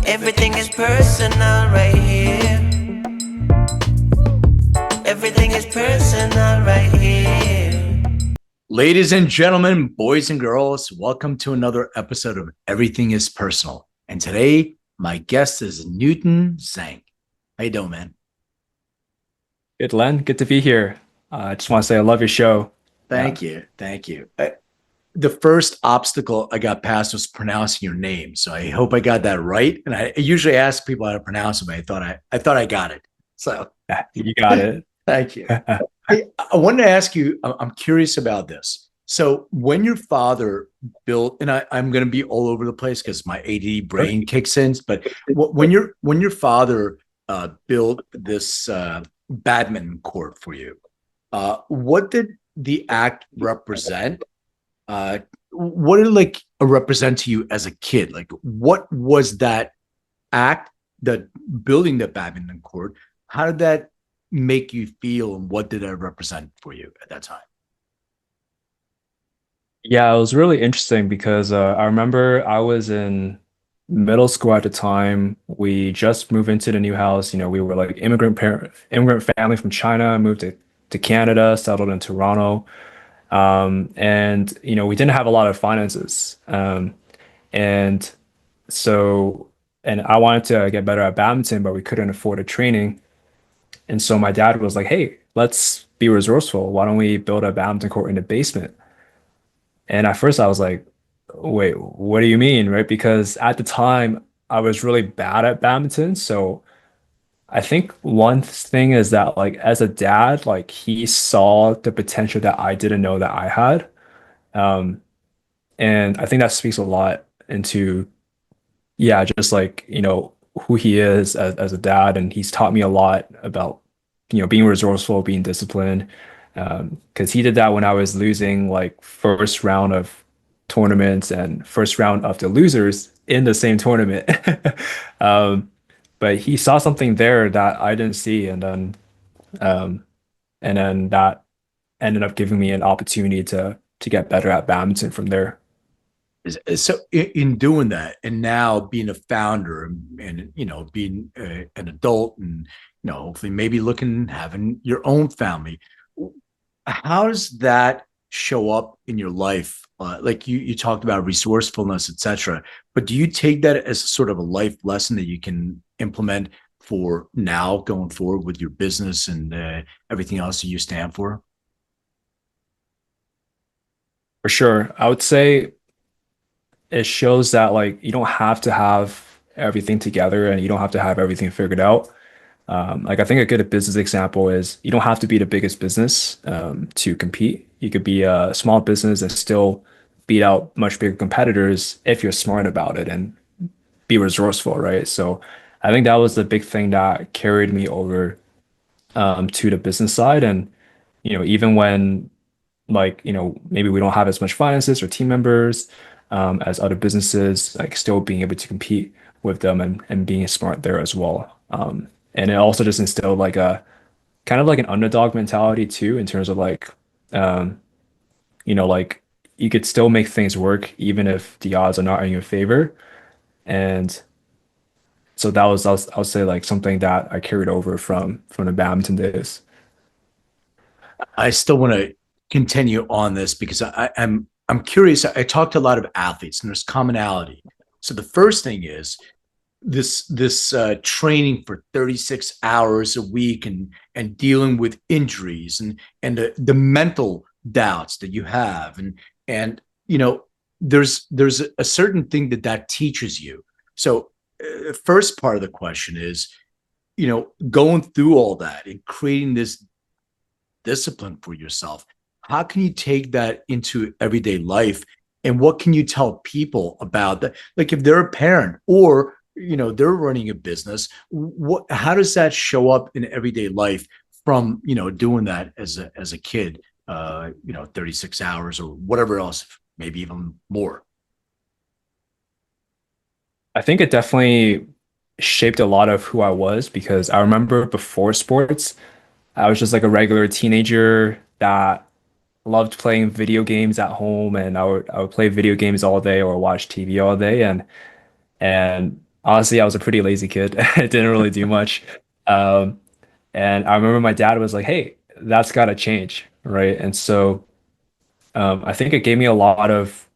Everything is personal right here. Everything is personal right here. Ladies and gentlemen, boys and girls, welcome to another episode of Everything is Personal. And today, my guest is Newton Zang. How you doing, man? Good, Len. Good to be here. I just want to say I love your show. Yeah. Thank you. Thank you. The first obstacle I got past was pronouncing your name. So I hope I got that right. And I usually ask people how to pronounce it, but I thought I got it. So You got it. thank you. I wanted to ask you, I'm curious about this. So when your father built, and I'm going to be all over the place because my ADD brain kicks in, but when your father built this badminton court for you, what did the act represent? What did like represent to you as a kid? Like, what was that act, that building the badminton court? How did that make you feel, and what did it represent for you at that time? Yeah, it was really interesting because I remember I was in middle school at the time. We just moved into the new house. We were like immigrant family from China, moved to Canada, settled in Toronto. And we didn't have a lot of finances. And so and I wanted to get better at badminton, but we couldn't afford a training. And so my dad was like, "Hey, let's be resourceful. Why don't we build a badminton court in the basement?" And at first I was like, "Wait, what do you mean?" Right? Because at the time I was really bad at badminton. So I think one thing is that like as a dad, like he saw the potential that I didn't know that I had. Um, and I think that speaks a lot into, yeah, just like, who he is as a dad. And he's taught me a lot about, being resourceful, being disciplined. Because he did that when I was losing like first round of tournaments and first round of the losers in the same tournament. Um, but he saw something there that I didn't see, um, and then that ended up giving me an opportunity to get better at badminton from there. So in doing that, and now being a founder, and being an adult, and hopefully maybe looking, having your own family, how does that show up in your life? Like you talked about resourcefulness, etc. But do you take that as a sort of a life lesson that you can implement for now going forward with your business and everything else that you stand for? For sure. I would say it shows that like you don't have to have everything together and you don't have to have everything figured out. Like I think a good business example is you don't have to be the biggest business to compete. You could be a small business and still beat out much bigger competitors if you're smart about it and be resourceful, right? So I think that was the big thing that carried me over to the business side. And even when like maybe we don't have as much finances or team members as other businesses, like still being able to compete with them and being smart there as well. And it also just instilled like a kind of like an underdog mentality too, in terms of like um, like you could still make things work even if the odds are not in your favor. And so I would say like something that I carried over from the badminton days. I still want to continue on this because I'm curious. I talk to a lot of athletes, and there's commonality. So the first thing is this training for 36 hours a week, and dealing with injuries, and the mental doubts that you have, and there's a certain thing that teaches you. So first part of the question is, going through all that and creating this discipline for yourself, how can you take that into everyday life, and what can you tell people about that? Like if they're a parent, or they're running a business, how does that show up in everyday life from doing that as a kid, 36 hours or whatever else, maybe even more? I think it definitely shaped a lot of who I was because I remember before sports, I was just like a regular teenager that loved playing video games at home, and I would play video games all day or watch TV all day, and Honestly, I was a pretty lazy kid. I didn't really do much. Um, and I remember my dad was like, "Hey, that's got to change, right?" And so I think it gave me a lot of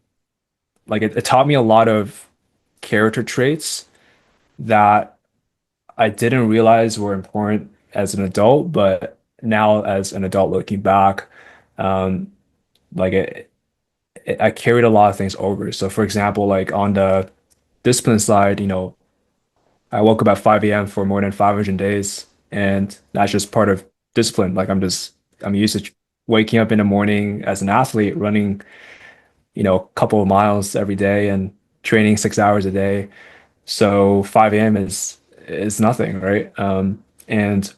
like it taught me a lot of character traits that I didn't realize were important as an adult, but now as an adult looking back, um, like I carried a lot of things over. So for example, like on the discipline side, I woke up at 5 a.m. for more than 500 days, and that's just part of discipline. Like I'm used to waking up in the morning as an athlete, running, a couple of miles every day and training 6 hours a day. So 5 a.m. is nothing, right? And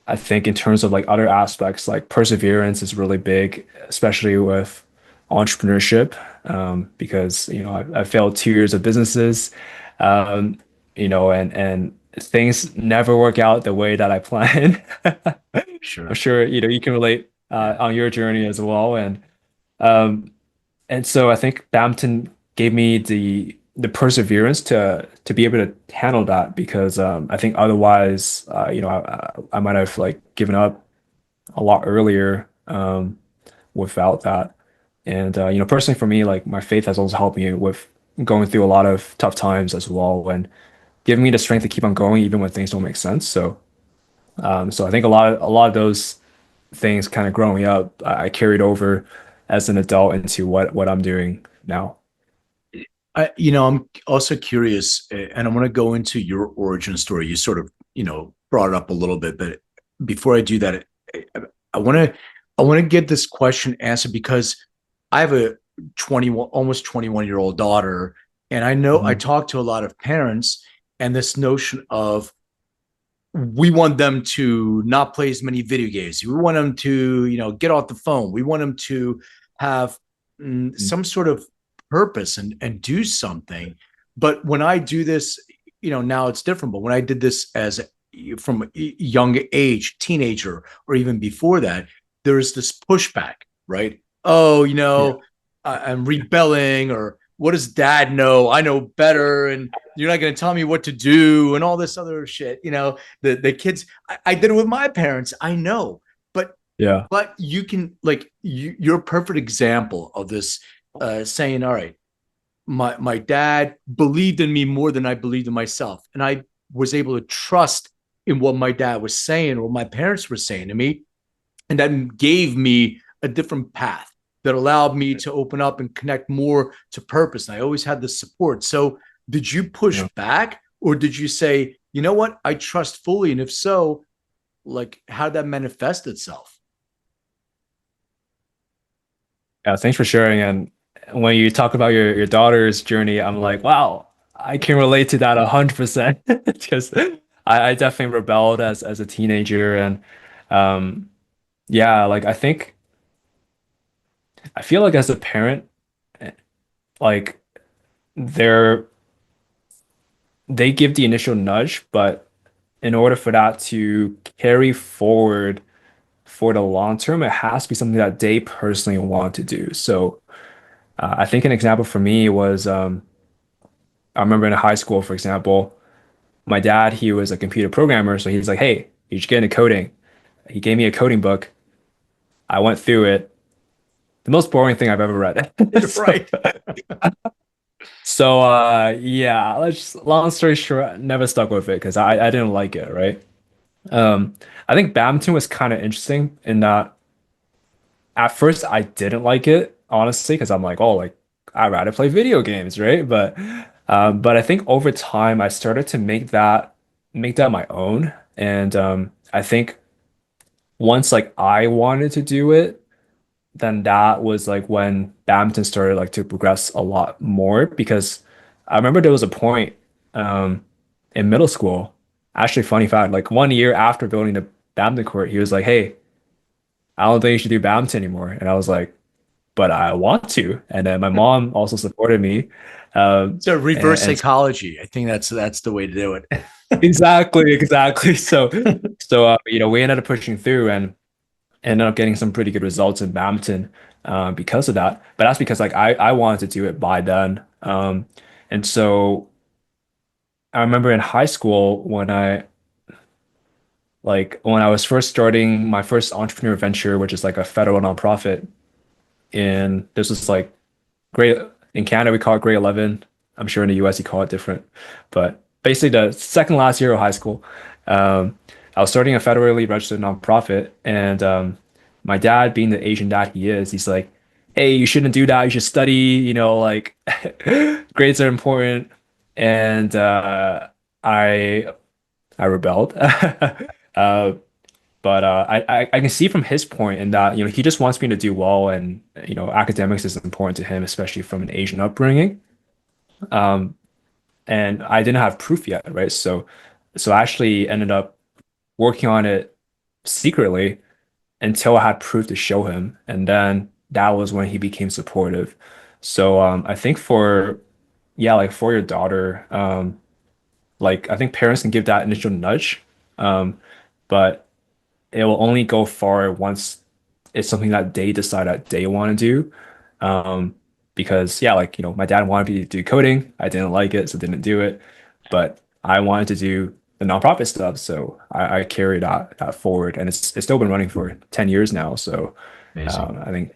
I think in terms of like other aspects, like perseverance is really big, especially with entrepreneurship, because I failed 2 years of businesses, um, and things never work out the way that I planned. I'm Sure. sure you can relate Yeah. on your journey as well, um, and so I think badminton gave me the perseverance to be able to handle that because I think otherwise, I might have like given up a lot earlier without that. And personally for me, like my faith has also helped me with going through a lot of tough times as well, and giving me the strength to keep on going even when things don't make sense. So I think a lot of those things kind of growing up, I carried over as an adult into what I'm doing now. I'm also curious, and I want to go into your origin story. You sort of, brought it up a little bit, but before I do that, I want to, I want to get this question answered because I have a 21, almost 21-year-old daughter, and I know I Mhm. talk to a lot of parents, and this notion of we want them to not play as many video games. We want them to, get off the phone. We want them to have some sort of purpose and do something. But when I do this, now it's different. But when I did this as from a young age, teenager, or even before that, there's this pushback, right? Oh, Yeah. I'm rebelling, or what does dad know? I know better, and you're not going to tell me what to do, and all this other shit. The kids. I did it with my parents. I know, but Yeah. you can you're a perfect example of this. Saying, all right, my dad believed in me more than I believed in myself, and I was able to trust in what my dad was saying, what my parents were saying to me, and that gave me a different path that allowed me to open up and connect more to purpose. And I always had this support. So did you push Yeah. back, or did you say, you know what, I trust fully? And if so, like, how did that manifest itself? Yeah, thanks for sharing. And when you talk about your daughter's journey, I'm like, wow, I can relate to that 100% because I definitely rebelled as a teenager. And um, yeah, like I feel like as a parent, like they're they give the initial nudge, but in order for that to carry forward for the long term, it has to be something that they personally want to do. So I think an example for me was I remember in high school, for example, my dad, he was a computer programmer, so he's like, "Hey, you should get into coding." He gave me a coding book. I went through it. The most boring thing I've ever read. So, Right. yeah, long story short, never stuck with it because I didn't like it, right? I think badminton was kind of interesting in that at first I didn't like it, honestly, because I'm like, oh, like I'd rather play video games, right? But I think over time I started to make that my own. And I think once like I wanted to do it, then that was like when badminton started like to progress a lot more because I remember there was a point um in middle school. Actually, funny fact, like 1 year after building the badminton court, he was like, "Hey, I don't think you should do badminton anymore." And I was like, "But I want to." And then my mom also supported me. So And, reverse and psychology. I think that's the way to do it. exactly. So we ended up pushing through and ended up getting some pretty good results in badminton because of that. But that's because like I wanted to do it by then. And so I remember in high school when I was first starting my first entrepreneur venture, which is like a federal nonprofit, and this was like grade in Canada we call it grade 11. I'm sure in the US you call it different, but basically the second last year of high school, um, I was starting a federally registered nonprofit, and my dad, being the Asian dad he is, he's like, "Hey, you shouldn't do that. You should study. Like grades are important." And I I rebelled. Uh, but I can see from his point in that, he just wants me to do well, and academics is important to him, especially from an Asian upbringing. Um, and I didn't have proof yet, right? So I actually ended up working on it secretly until I had proof to show him, and then that was when he became supportive. So I think like for your daughter, like I think parents can give that initial nudge, but it will only go far once it's something that they decide that they want to do. Um, because yeah, like my dad wanted me to do coding. I didn't like it, so didn't do it. But I wanted to do the nonprofit stuff, so I carried that forward, and it's still been running for 10 years now. So Amazing. I think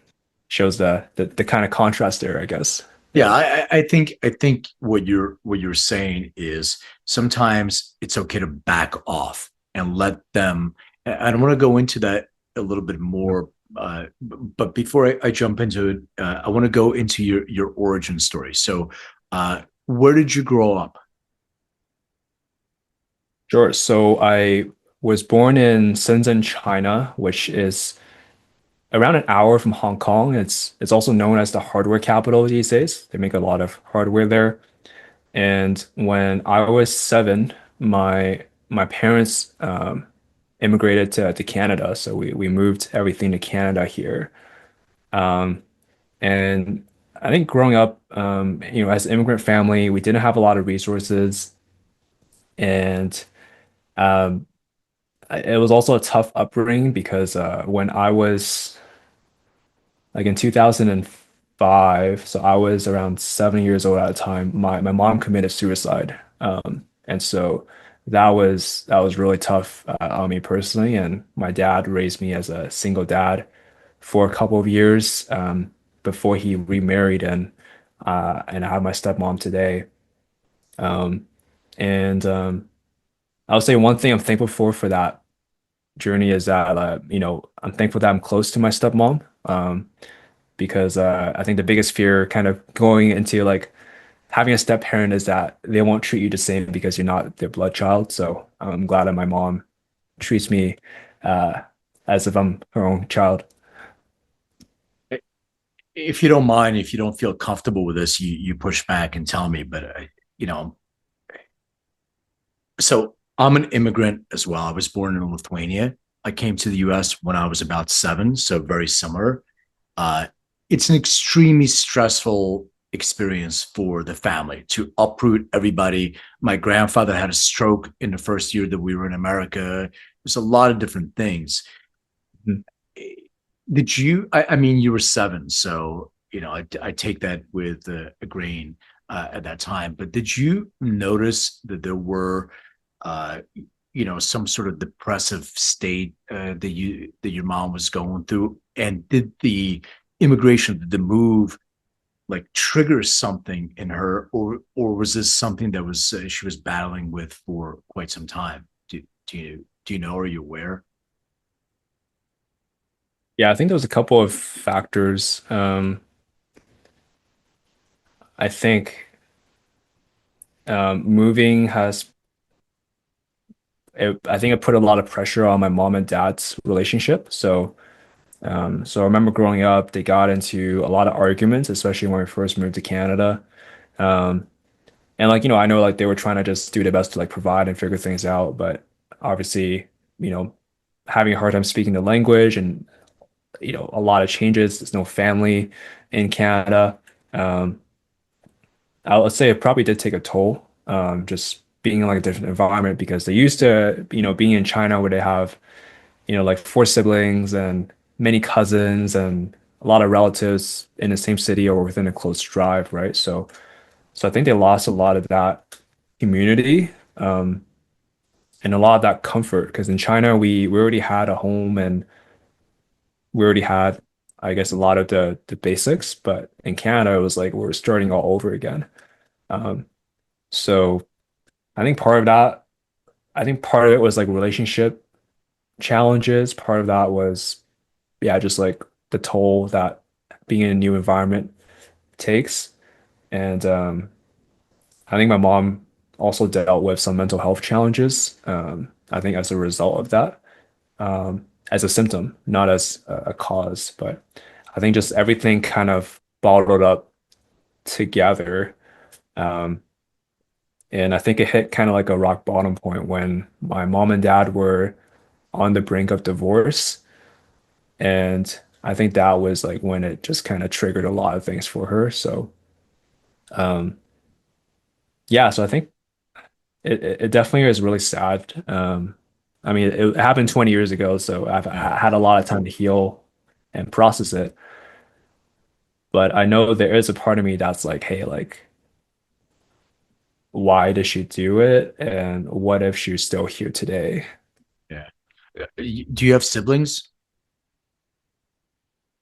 shows the kind of contrast there, I guess. Yeah, I think what you're saying is sometimes it's okay to back off and let them. I don't want to go into that a little bit more, but before I jump into it, I want to go into your origin story. So, where did you grow up? Sure. So I was born in Shenzhen, China, which is around an hour from Hong Kong. It's also known as the hardware capital these days. They make a lot of hardware there. And when I was 7, my parents immigrated to Canada, so we moved everything to Canada here. Um, and I think growing up, as an immigrant family, we didn't have a lot of resources, and um, it was also a tough upbringing because when I was like in 2005, so I was around 7 years old at the time. My mom committed suicide, and so that was really tough on me personally. And my dad raised me as a single dad for a couple of years before he remarried, and I have my stepmom today. Um, and I would say one thing I'm thankful for that journey is that I'm thankful that I'm close to my stepmom. Because I think the biggest fear kind of going into like having a step parent is that they won't treat you the same because you're not their blood child. So I'm glad that my mom treats me uh, as if I'm her own child. If you don't mind, if you don't feel comfortable with this, you push back and tell me. But you know, so I'm an immigrant as well. I was born in Lithuania. I came to the U.S. when I was about 7, so very similar. Uh, it's an extremely stressful experience for the family to uproot everybody. My grandfather had a stroke in the first year that we were in America. There's a lot of different things. Mhm. Did you? I mean, you were 7, so I take that with a grain at that time. But did you notice that there were, uh, some sort of depressive state that your mom was going through? And did the immigration, did the move, like trigger something in her, or was this something that was she was battling with for quite some time? Do you know? Are you aware? Yeah, I think there was a couple of factors. I think moving I think it put a lot of pressure on my mom and dad's relationship. So I remember growing up, they got into a lot of arguments, especially when we first moved to Canada. Um, and like, I know like they were trying to just do their best to like provide and figure things out, but obviously, you know, having a hard time speaking the language and, a lot of changes. There's no family in Canada. Um, I would say it probably did take a toll, just being in like a different environment because they used to, being in China where they have like 4 siblings and many cousins and a lot of relatives in the same city or within a close drive, right? So I think they lost a lot of that. community, and a lot of that comfort. Because in China, we already had a home and we already had, I guess, a lot of the basics. But in Canada, it was like we're starting all over again. Um, so I think part of that, I think part of it was like relationship challenges. Part of that was, yeah, just like the toll that being in a new environment takes. And I think my mom also dealt with some mental health challenges. I think as a result of that, as a symptom, not as a cause. But I think just everything kind of bottled up together. Um, and I think it hit kind of like a rock bottom point when my mom and dad were on the brink of divorce. And I think that was like when it just kind of triggered a lot of things for her. So, um, yeah, so I think it definitely is really sad. I mean, it happened 20 years ago, so Yeah. I had a lot of time to heal and process it. But I know there is a part of me that's like, hey, like, why did she do it? And what if she's still here today? Yeah. Do you have siblings?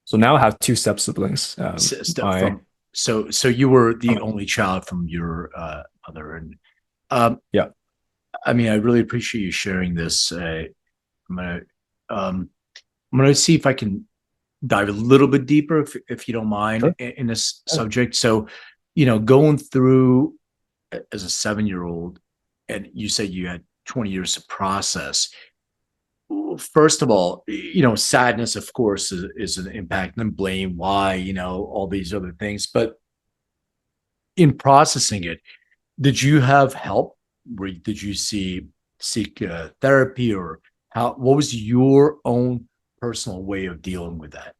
So now I have two step siblings. Step My from so you were the um, only child from your mother, and um, yeah, I mean, I really appreciate you sharing this. I'm gonna um, I'm gonna see if I can dive a little bit deeper, if you don't mind, sure. in this Yeah. subject. So, going through as a 7-year-old, and you said you had 20 years to process. First of all, sadness, of course, is an impact, and blame, why, all these other things. But in processing it, did you have help? Did you seek therapy, or what was your own personal way of dealing with that?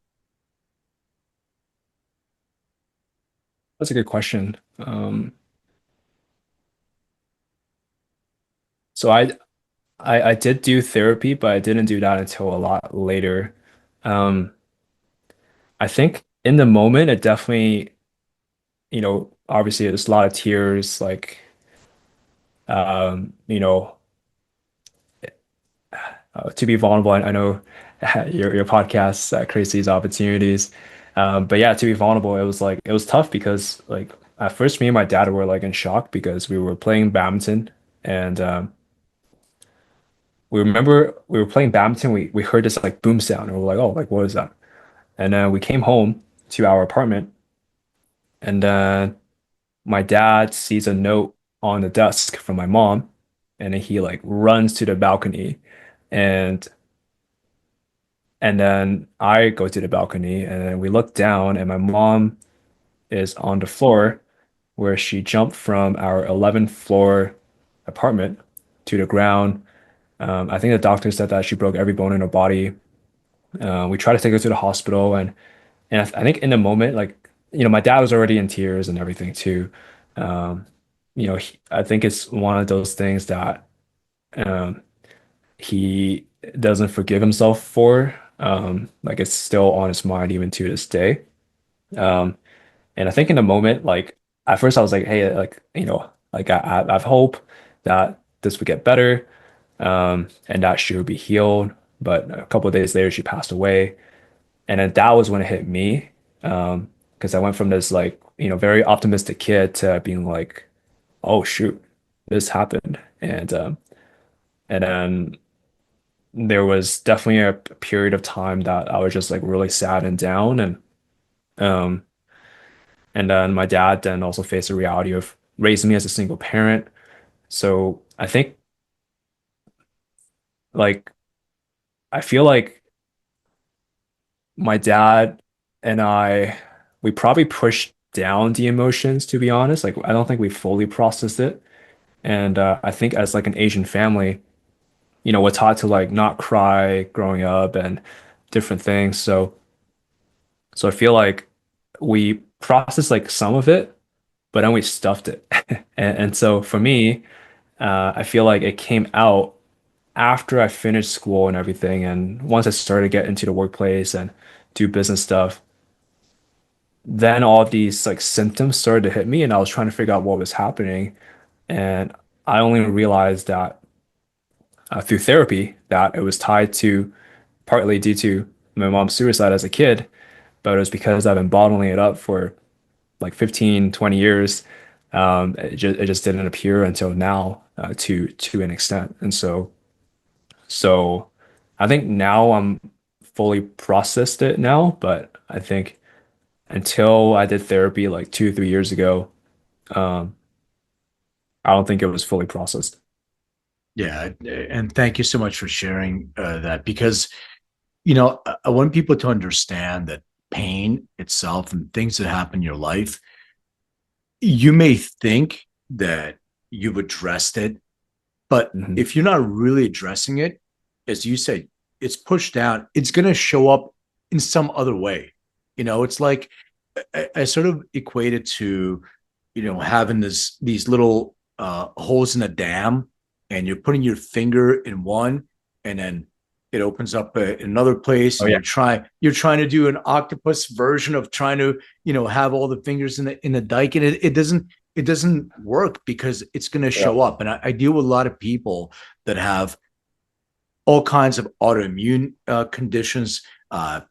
That's a good question. So I did do therapy, but I didn't do that until a lot later. Um, I think in the moment, it definitely, obviously there's a lot of tears, like, you know, to be vulnerable. I know your podcast creates these opportunities. But yeah, to be vulnerable, it was tough because like at first me and my dad were like in shock because we were playing badminton and we remember we were playing badminton. We heard this like boom sound and we're like, oh, like what is that? And then we came home to our apartment and then my dad sees a note on the desk from my mom and then he like runs to the balcony and then I go to the balcony and then we look down and my mom is on the floor where she jumped from our 11th floor apartment to the ground. I think the doctor said that she broke every bone in her body. We tried to take her to the hospital and I think in the moment, like, my dad was already in tears and everything too. Um, I think it's one of those things that um, he doesn't forgive himself for. Like it's still on his mind even to this day. Um, and I think in the moment, like at first I was like, hey, like, like I have hope that this would get better, and that she would be healed. But a couple of days later, she passed away. And then that was when it hit me. Because I went from this like, very optimistic kid to being like, oh shoot, this happened. And then there was definitely a period of time that I was just like really sad and down. Um and then my dad then also faced the reality of raising me as a single parent. So I think like I feel like my dad and we probably pushed down the emotions, to be honest. Like, I don't think we fully processed it. And I think as like an Asian family, we're taught to like not cry growing up and different things. So I feel like we processed like some of it, but then we stuffed it. And so for me, I feel like it came out after I finished school and everything. And once I started to get into the workplace and do business stuff, then all these like symptoms started to hit me and I was trying to figure out what was happening. And I only realized that through therapy that it was tied to partly due to my mom's suicide as a kid, but it was because I've been bottling it up for like 15, 20 years. It just didn't appear until now, to an extent. And so I think now I'm fully processed it now, but I think until I did therapy like 2, 3 years ago, um, I don't think it was fully processed. Yeah, and thank you so much for sharing that, because I want people to understand that pain itself and things that happen in your life, you may think that you've addressed it, but Mhm. if you're not really addressing it, as you said, it's pushed down, it's going to show up in some other way. It's like I sort of equate it to, having these little holes in a dam, and you're putting your finger in one, and then it opens up in another place, Oh and yeah, you're trying to do an octopus version of trying to, have all the fingers in the dike, and it doesn't work because it's going to yeah, show up. And I deal with a lot of people that have all kinds of autoimmune conditions,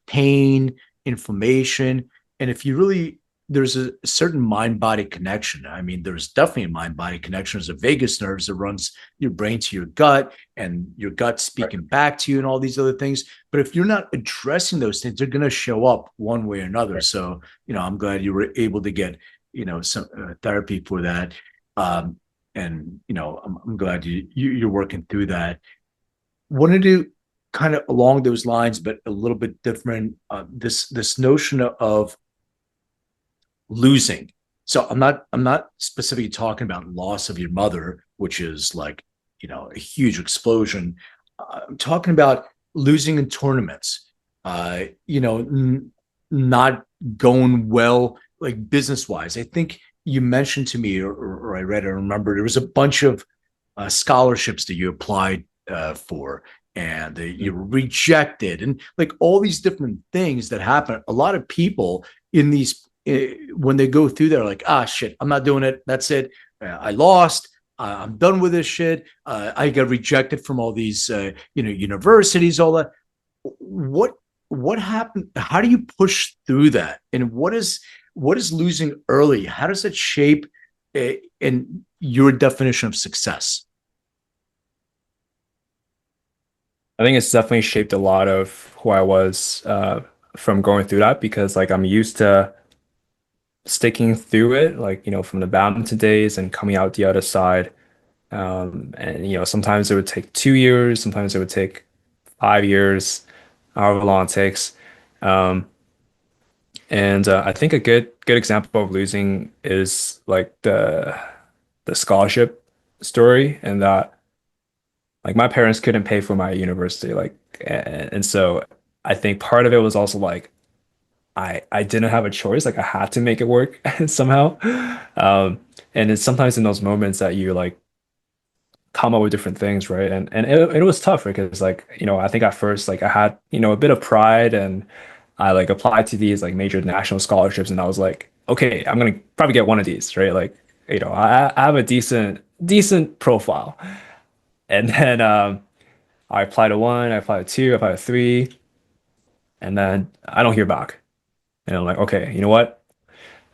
pain, inflammation. And if you really, there's a certain mind body connection. I mean, there's definitely a mind body connection. There's a vagus nerves that runs your brain to your gut, and your gut right, speaking back to you, and all these other things. But if you're not addressing those things, they're going to show up one way or another. right. So, I'm glad you were able to get, some therapy for that. And, I'm glad you're working through that. Wanted to kind of along those lines, but a little bit different. This notion of losing. So I'm not specifically talking about loss of your mother, which is like, a huge explosion. I'm talking about losing in tournaments. Not going well, like business wise. I think you mentioned to me, or I read, I remember there was a bunch of scholarships that you applied for, and you Mm. were rejected, and like all these different things that happen. A lot of people in these, when they go through, they're like, ah, shit, I'm not doing it. That's it. I lost. I'm done with this shit. I got rejected from all these, universities, all that. What what happened? How do you push through that? And what is losing early? How does it shape in your definition of success? I think it's definitely shaped a lot of who I was from going through that because like I'm used to sticking through it, like from the badminton days and coming out the other side. And sometimes it would take 2 years, sometimes it would take 5 years, however long it takes. Um, and I think a good example of losing is like the scholarship story, and that like my parents couldn't pay for my university, like and so I think part of it was also like I didn't have a choice, like I had to make it work somehow. Um, and it's sometimes in those moments that you like come up with different things, right? And it was tough because like, I think at first like I had, a bit of pride and I like applied to these like major national scholarships and I was like, okay, I'm gonna probably get one of these, right? Like, I have a decent profile. And then I applied to one, I applied to two, I applied to three, and then I don't hear back. And I'm like, okay, you know what?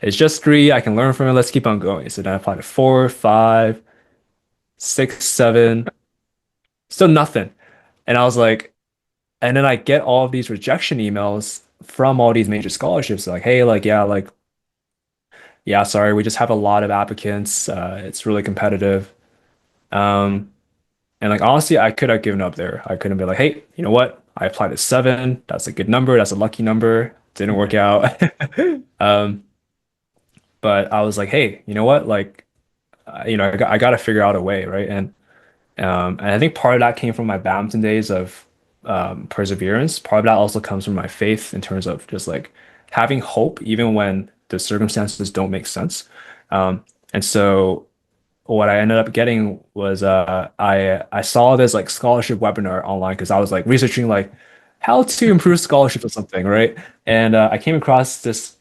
It's just three. I can learn from it. Let's keep on going. So then I applied to four, five, six, seven, still nothing. And I was like, and then I get all of these rejection emails from all these major scholarships. Like, hey, like, yeah, sorry, we just have a lot of applicants. It's really competitive. Um, and like honestly, I could have given up there. I couldn't be like, hey, you know what? I applied to seven. That's a good number. That's a lucky number. Didn't work out. Um, but I was like, hey, you know what? Like, I got to figure out a way, right? And I think part of that came from my badminton days of perseverance. Part of that also comes from my faith in terms of just like having hope, even when the circumstances don't make sense. And so what I ended up getting was I saw this like scholarship webinar online because I was like researching like how to improve scholarship or something, right? And I came across this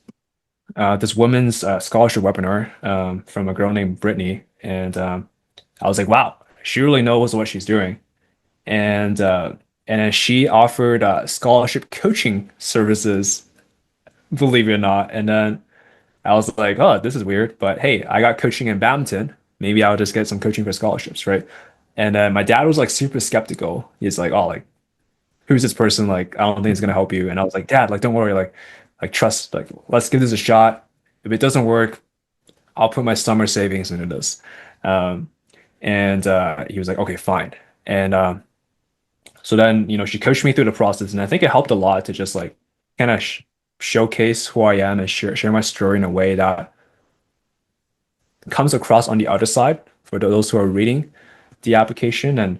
women's scholarship webinar from a girl named Brittany, and I was like, wow, she really knows what she's doing. And then she offered scholarship coaching services, believe it or not. And then I was like, oh, this is weird, but hey, I got coaching in badminton. Maybe I'll just get some coaching for scholarships, right? And then my dad was like super skeptical. He's like, oh, like who's this person? Like, I don't think it's gonna help you. And I was like, Dad, like, don't worry, like trust, like, let's give this a shot. If it doesn't work, I'll put my summer savings into this. Um, and he was like, okay, fine. And so then, she coached me through the process, and I think it helped a lot to just like kind of showcase who I am and share my story in a way that comes across on the other side for those who are reading the application.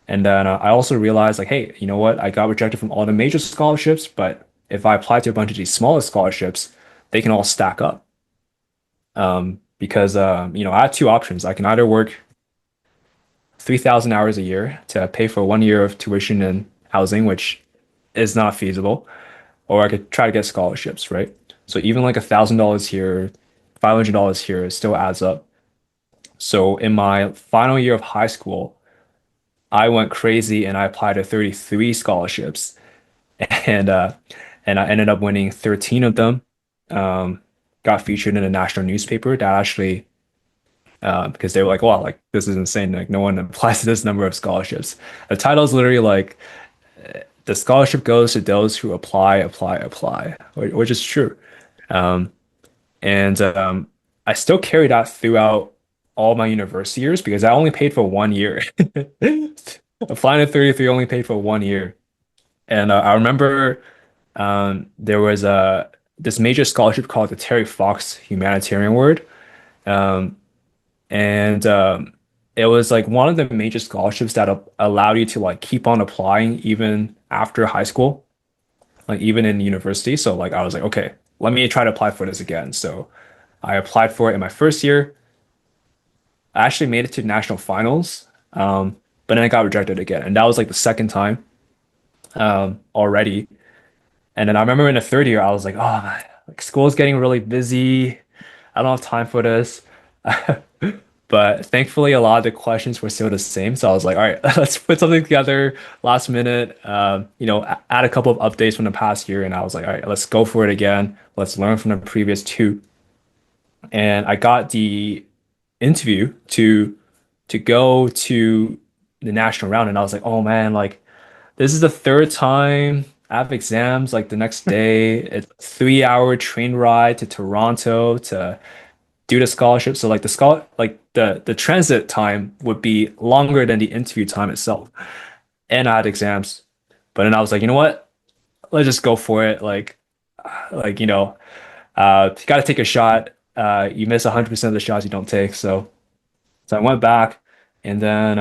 And then I also realized like, hey, you know what? I got rejected from all the major scholarships, but if I apply to a bunch of these smaller scholarships, they can all stack up. Because I had two options. I can either work 3,000 hours a year to pay for 1 year of tuition and housing, which is not feasible, or I could try to get scholarships, right? So even like $1,000 here, $500 here, it still adds up. So in my final year of high school, I went crazy and I applied to 33 scholarships, and I ended up winning 13 of them. Got featured in a national newspaper that actually because they were like, wow, like this is insane. Like no one applies to this number of scholarships. The title is literally like the scholarship goes to those who apply, which is true. Um, and I still carry that throughout all my university years because I only paid for 1 year. Applying to 33 only paid for 1 year. And I remember there was this major scholarship called the Terry Fox Humanitarian Award. Um, and it was like one of the major scholarships that allowed you to like keep on applying even after high school, like even in university. So like I was like, okay, let me try to apply for this again. So I applied for it in my first year. I actually made it to national finals, but then I got rejected again, and that was like the second time already. And then I remember in the third year, I was like, oh man, like school's getting really busy. I don't have time for this. But thankfully, a lot of the questions were still the same. So I was like, all right, let's put something together last minute, add a couple of updates from the past year. And I was like, all right, let's go for it again. Let's learn from the previous two. And I got the interview to go to the national round. And I was like, oh man, like this is the third time I have exams like the next day. It's a 3 hour train ride to Toronto to do the scholarship. So like the transit time would be longer than the interview time itself. And I had exams. But then I was like, you know what? Let's just go for it. You gotta take a shot. You miss 100% of the shots you don't take. So I went back and then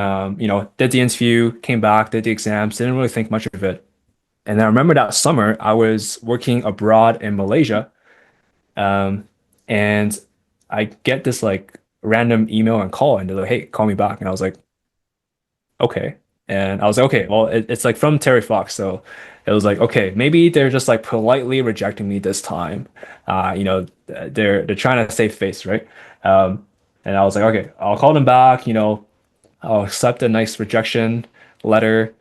did the interview, came back, did the exams, didn't really think much of it. And then I remember that summer I was working abroad in Malaysia. And I get this like random email and call, and they're like, "Hey, call me back." And I was like, "Okay." And I was like, "Okay, well, it's like from Terry Fox, so it was like, okay, maybe they're just like politely rejecting me this time. They're trying to save face, right?" And I was like, "Okay, I'll call them back. I'll accept a nice rejection letter."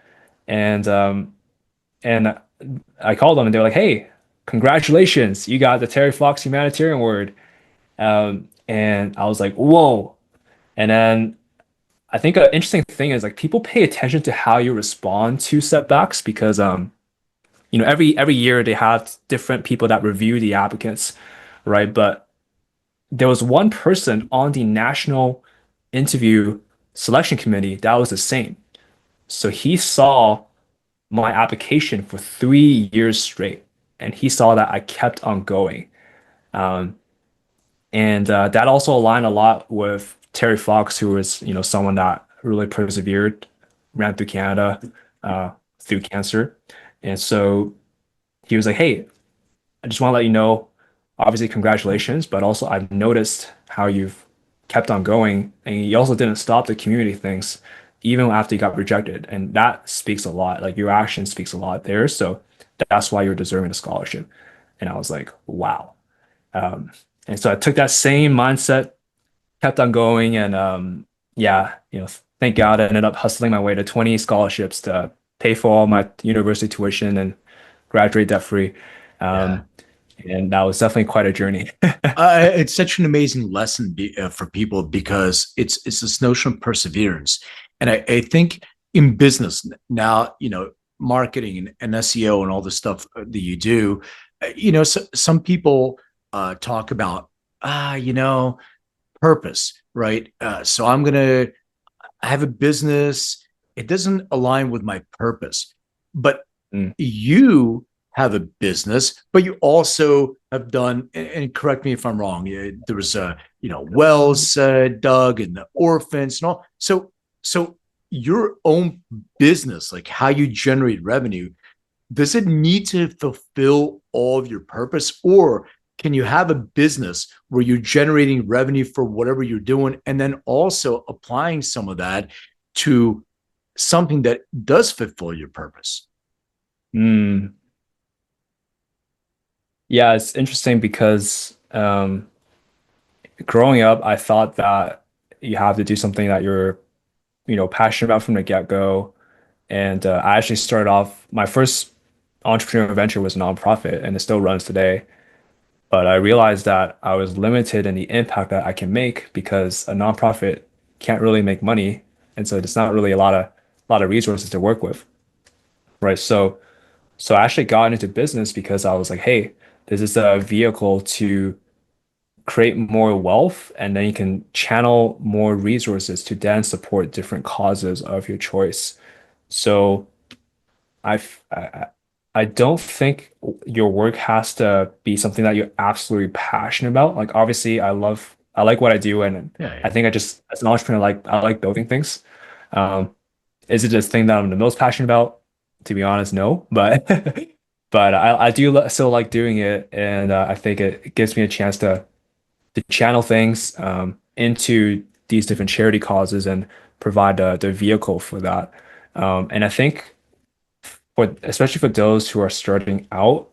And and I called them, and they're like, "Hey, congratulations, you got the Terry Fox Humanitarian Award." And I was like, whoa. And then I think an interesting thing is like people pay attention to how you respond to setbacks because every year they have different people that review the applicants, right? But there was one person on the national interview selection committee that was the same. So he saw my application for 3 years straight, and he saw that I kept on going. Um, And that also aligned a lot with Terry Fox, who was, someone that really persevered, ran through Canada, through cancer. And so he was like, "Hey, I just want to let you know, obviously, congratulations, but also I've noticed how you've kept on going. And you also didn't stop the community things, even after you got rejected. And that speaks a lot. Like your action speaks a lot there. So that's why you're deserving a scholarship." And I was like, wow. And so I took that same mindset, kept on going, and yeah, thank God I ended up hustling my way to 20 scholarships to pay for all my university tuition and graduate debt free. Yeah. Um, and that was definitely quite a journey. It's such an amazing lesson for people because it's this notion of perseverance, and I think in business now, marketing and SEO and all the stuff that you do, some people talk about purpose, right? So I have a business. It doesn't align with my purpose, but Mm, you have a business, but you also have done, and correct me if I'm wrong, there was wells dug and the orphans and all. So your own business, like how you generate revenue, does it need to fulfill all of your purpose, or can you have a business where you're generating revenue for whatever you're doing and then also applying some of that to something that does fulfill your purpose? mm. Yeah, it's interesting because growing up, I thought that you have to do something that you're, passionate about from the get-go. And I actually started off, my first entrepreneurial venture was a nonprofit, and it still runs today. But I realized that I was limited in the impact that I can make because a nonprofit can't really make money, and so there's not really a lot of resources to work with, right? So I actually got into business because I was like, hey, this is a vehicle to create more wealth, and then you can channel more resources to then support different causes of your choice. So I've, I don't think your work has to be something that you're absolutely passionate about. Like obviously I like what I do, and Yeah, I yeah. think I just as an entrepreneur I like building things. Um, is it this thing that I'm the most passionate about? To be honest, no. But but I do still like doing it, and I think it gives me a chance to channel things into these different charity causes and provide the vehicle for that. And I think for especially for those who are starting out,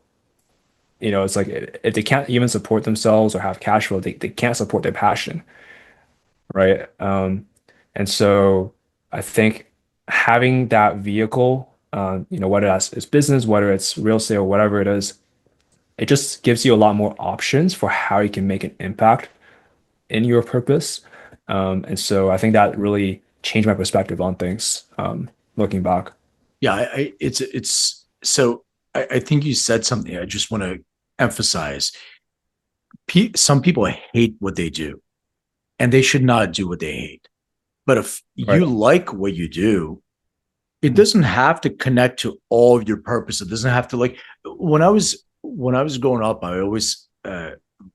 it's like if they can't even support themselves or have cash flow, they can't support their passion, right? And so I think having that vehicle, whether that's it's business, whether it's real estate or whatever it is, it just gives you a lot more options for how you can make an impact in your purpose. And so I think that really changed my perspective on things, looking back. Yeah, it's so I think you said something I just want to emphasize. Some people hate what they do, and they should not do what they hate. But if you Right. like what you do, it doesn't have to connect to all of your purpose. It doesn't have to, like, when I was growing up, I always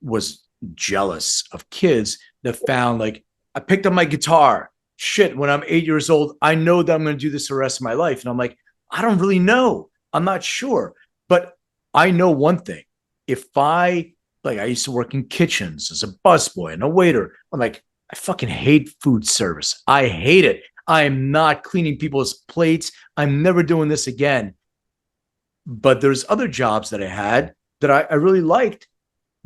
was jealous of kids that found, like, I picked up my guitar. Shit, when I'm 8 years old, I know that I'm going to do this the rest of my life, and I'm like, I don't really know. I'm not sure, but I know one thing. If I used to work in kitchens as a busboy and a waiter. I'm like, I fucking hate food service. I hate it. I am not cleaning people's plates. I'm never doing this again. But there's other jobs that I had that I really liked.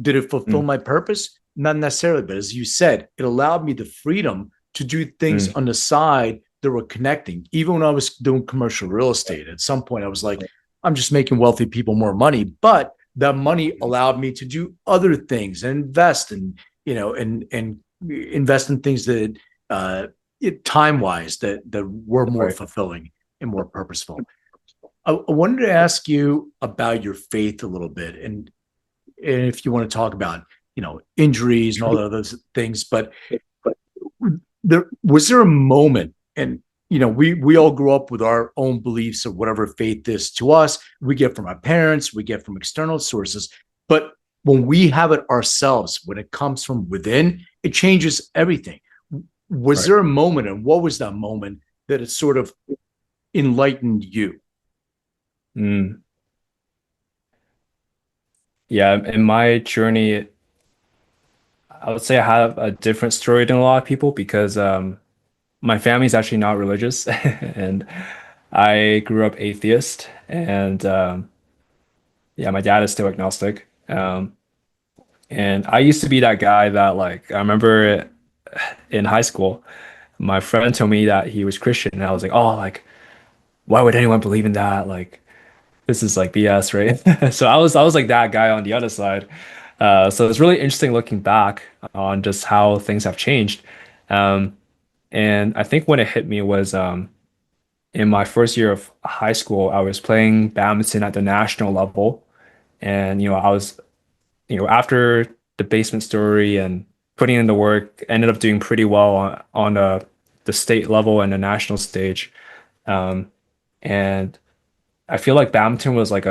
Did it fulfill Mm, my purpose? Not necessarily. But as you said, it allowed me the freedom to do things mm. on the side that were connecting. Even when I was doing commercial real estate, at some point I was like, I'm just making wealthy people more money. But that money allowed me to do other things and invest and invest in things that time wise that were more Right. fulfilling and more purposeful. I wanted to ask you about your faith a little bit, and if you want to talk about injuries and all the other things, but there a moment, and we all grew up with our own beliefs of whatever faith is to us. We get from our parents, we get from external sources, but when we have it ourselves, when it comes from within, it changes everything. Was Right. there a moment, and what was that moment that it sort of enlightened you? Mm. Yeah, in my journey, I would say I have a different story than a lot of people because my family is actually not religious, and I grew up atheist, and yeah, my dad is still agnostic. And I used to be that guy that like I remember in high school. my friend told me that he was Christian, and I was like, oh, like why would anyone believe in that? Like this is like BS, right? So I was like that guy on the other side. So it's really interesting looking back on just how things have changed. Um, and I think when it hit me was in my first year of high school, I was playing badminton at the national level. And, I was, after the basement story and putting in the work, ended up doing pretty well on the state level and the national stage. Um, and I feel like badminton was like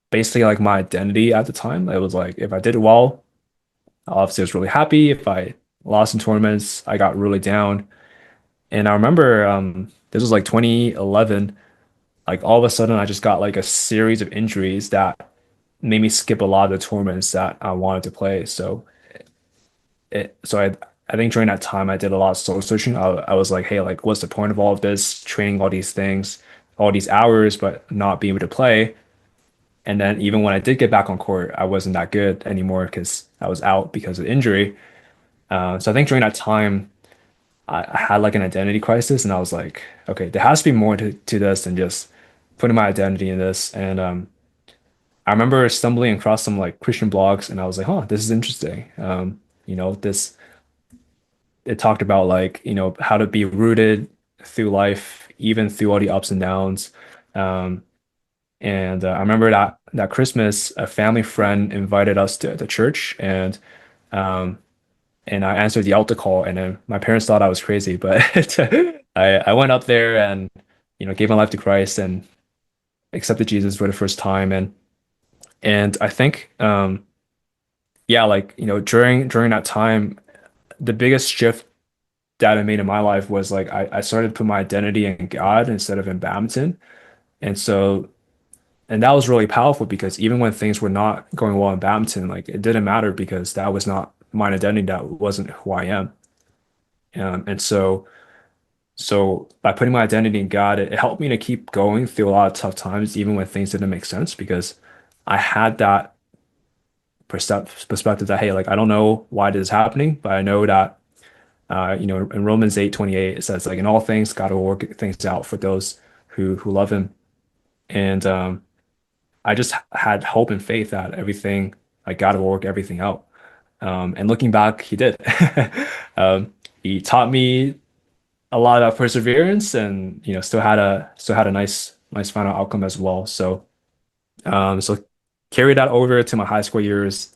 basically like my identity at the time. It was like if I did well, obviously I was really happy. If I lost in tournaments, I got really down. And I remember this was like 2011. Like all of a sudden, I just got like a series of injuries that made me skip a lot of the tournaments that I wanted to play. So I think during that time, I did a lot of soul searching. I was like, hey, like, what's the point of all of this training, all these things, all these hours, but not being able to play? And then even when I did get back on court, I wasn't that good anymore because I was out because of injury. So I think during that time, I had like an identity crisis, and I was like, okay, there has to be more to this than just putting my identity in this. And I remember stumbling across some like Christian blogs, and I was like, huh, this is interesting. This it talked about like, how to be rooted through life, even through all the ups and downs. Um, and I remember that Christmas, a family friend invited us to the church, um, and I answered the altar call, and then my parents thought I was crazy, but I went up there and gave my life to Christ and accepted Jesus for the first time, and I think yeah, like during that time, the biggest shift that I made in my life was like I started to put my identity in God instead of in badminton, and so and that was really powerful because even when things were not going well in badminton, like it didn't matter because that was not my identity, that wasn't who I am. And so by putting my identity in God, it helped me to keep going through a lot of tough times, even when things didn't make sense, because I had that perspective that, hey, like I don't know why this is happening, but I know that in Romans 8:28, it says like in all things, God will work things out for those who love him. And I just had hope and faith that everything, like God will work everything out. And looking back, he did. Um, he taught me a lot of perseverance, and still had a nice final outcome as well. So carried that over to my high school years,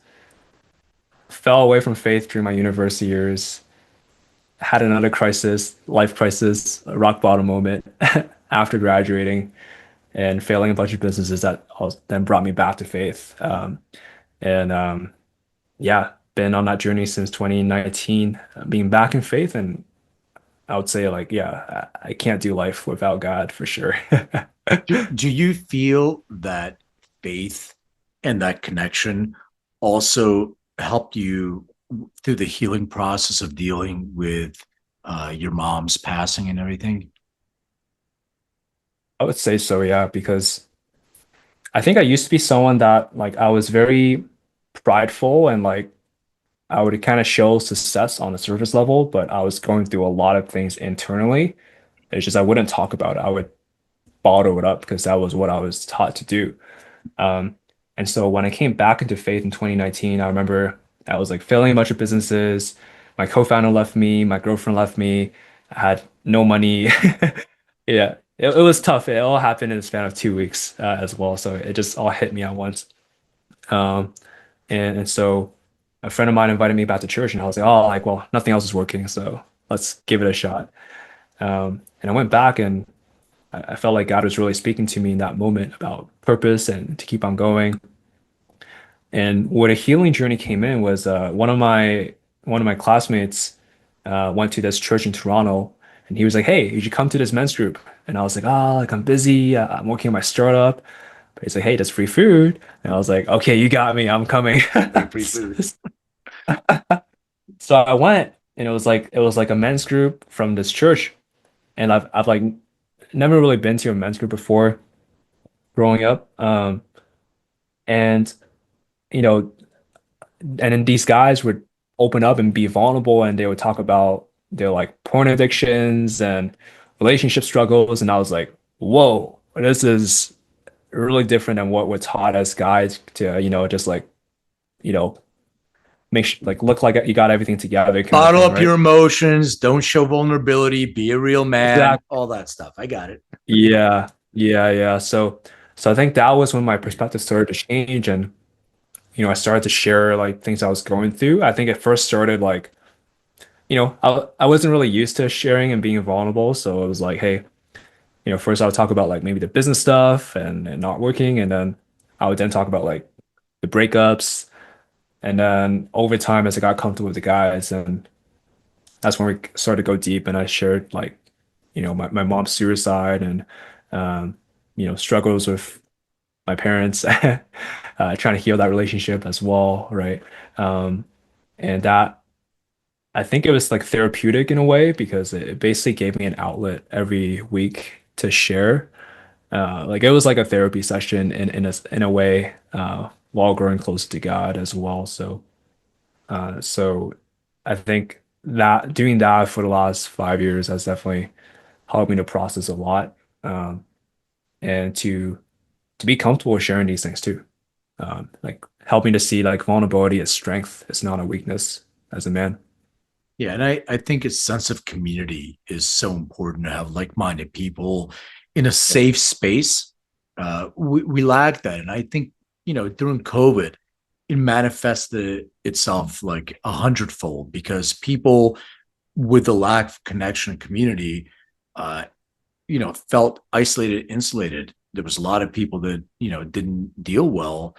fell away from faith during my university years, had another crisis, life crisis, a rock bottom moment after graduating and failing a bunch of businesses that then brought me back to faith. And Yeah, been on that journey since 2019, being back in faith, and I would say like, yeah, I can't do life without God for sure. Do you feel that faith and that connection also helped you through the healing process of dealing with your mom's passing and everything? I would say so, yeah, because I think I used to be someone that like I was very prideful and like I would kind of show success on the surface level, but I was going through a lot of things internally. It's just I wouldn't talk about it. I would bottle it up because that was what I was taught to do. Um, and so when I came back into faith in 2019, I remember I was like failing a bunch of businesses. My co-founder left me, my girlfriend left me. I had no money. Yeah, it was tough. It all happened in the span of 2 weeks as well. So it just all hit me at once. Um, and so a friend of mine invited me back to church, and I was like, oh, like, well, nothing else is working, so let's give it a shot. And I went back, and I felt like God was really speaking to me in that moment about purpose and to keep on going. And what a healing journey came in was one of my classmates went to this church in Toronto, and he was like, "Hey, you should come to this men's group." And I was like, "Ah, like I'm busy. I'm working on my startup." But he's like, "Hey, that's free food." And I was like, "Okay, you got me. I'm coming." Free food. So I went, and it was like a men's group from this church, and I've like never really been to a men's group before growing up. And you know, and then these guys would open up and be vulnerable, and they would talk about their like porn addictions and relationship struggles, and I was like, whoa, this is really different than what we're taught as guys to, just like, you know, like look like you got everything together kind of Bottle thing, up right? your emotions. Don't show vulnerability. Be a real man. Exactly. All that stuff. I got it. Yeah, yeah. So I think that was when my perspective started to change, and I started to share like things I was going through. I think it first started like, I wasn't really used to sharing and being vulnerable, so it was like, hey, first I would talk about like maybe the business stuff and not working, and then I would then talk about like the breakups, and then over time as I got comfortable with the guys, and that's when we started to go deep, and I shared like, my mom's suicide and um, struggles with my parents, trying to heal that relationship as well, right? And that I think it was like therapeutic in a way because it basically gave me an outlet every week to share. Like it was like a therapy session in a way, while growing closer to God as well. So I think that doing that for the last 5 years has definitely helped me to process a lot, and to be comfortable with sharing these things too. Like helping to see like vulnerability as strength. It's not a weakness as a man. Yeah, and I think a sense of community is so important to have like-minded people in a Yeah. safe space. We lack that, and I think during COVID, it manifested itself like a hundredfold because people with the lack of connection and community, uh, felt isolated, insulated. There was a lot of people that didn't deal well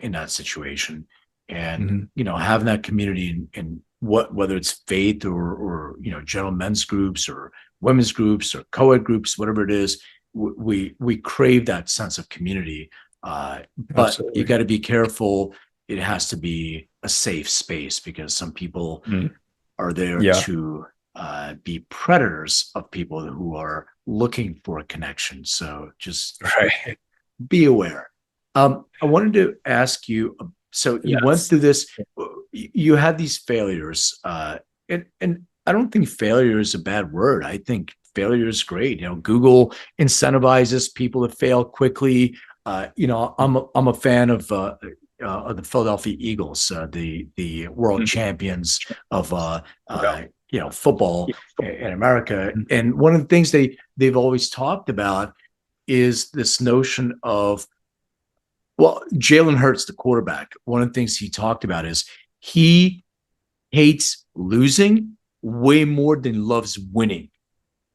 in that situation, and Mhm. having that community in whether it's faith or general men's groups or women's groups or co-ed groups, whatever it is, we crave that sense of community. But you Absolutely. got to be careful. It has to be a safe space because some people Mm. are there Yeah. to be predators of people who are looking for a connection. So just Right. be aware. I wanted to ask you. So you went Yes. through this. You had these failures, and I don't think failure is a bad word. I think failure is great. Google incentivizes people to fail quickly. I'm a fan of the Philadelphia Eagles, the world Mhm. champions of Yeah. football in America. And one of the things they've always talked about is this notion of, well, Jalen Hurts, the quarterback. One of the things he talked about is he hates losing way more than loves winning.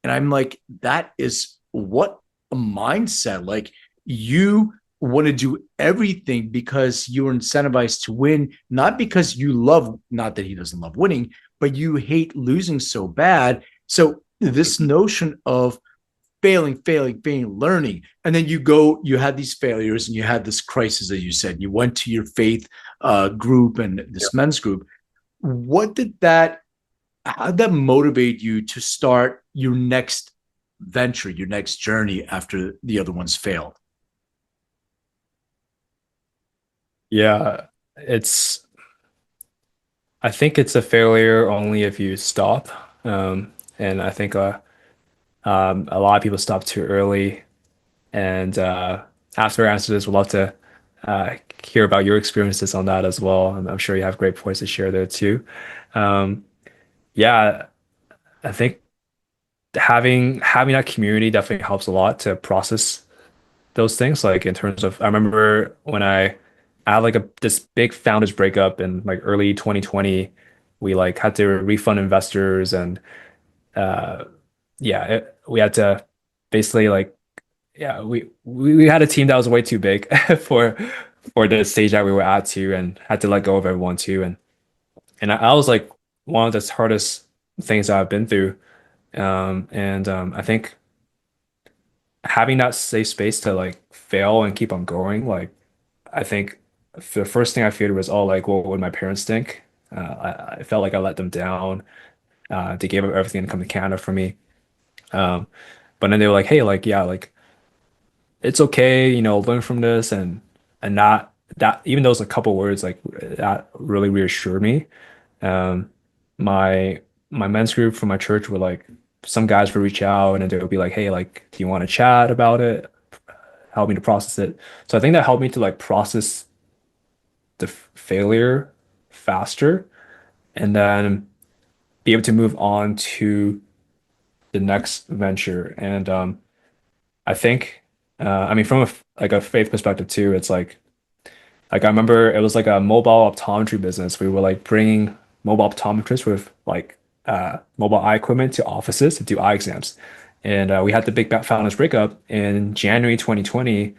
And I'm like, that is what a mindset. Like you want to do everything because you're incentivized to win, not because you love, not that he doesn't love winning, but you hate losing so bad. So this notion of failing, learning. And then you had these failures and you had this crisis, as you said, you went to your faith group and Yeah. this men's group. What how did that motivate you to start your next venture, your next journey after the other ones failed? Yeah. It's I think it's a failure only if you stop. And I think a lot of people stop too early. And after I answer this, we'd love to hear about your experiences on that as well. I'm sure you have great points to share there too. Um, yeah, I think having that community definitely helps a lot to process those things. Like in terms of, I remember when I had like this big founders breakup in like early 2020. We like had to refund investors, and uh, yeah, we had to basically like, yeah, we had a team that was way too big for the stage that we were at too, and had to let go of everyone too. And I was like one of the hardest things that I've been through. And I think having that safe space to like fail and keep on going, like I think the first thing I feared was, oh, like what would my parents think? I felt like I let them down. They gave up everything to come to Canada for me. Um, but then they were like, hey, like yeah, like it's okay, learn from this, and not that, even those a couple words like that really reassured me. Um, my my men's group from my church would like some guys would reach out and they would be like, hey, like, do you want to chat about it? Help me to process it. So I think that helped me to like process the failure faster and then be able to move on to the next venture. And I think, I mean, from like a faith perspective too, it's like I remember it was like a mobile optometry business. We were like bringing mobile optometrists with like mobile eye equipment to offices to do eye exams. And we had the big founders breakup in January 2020.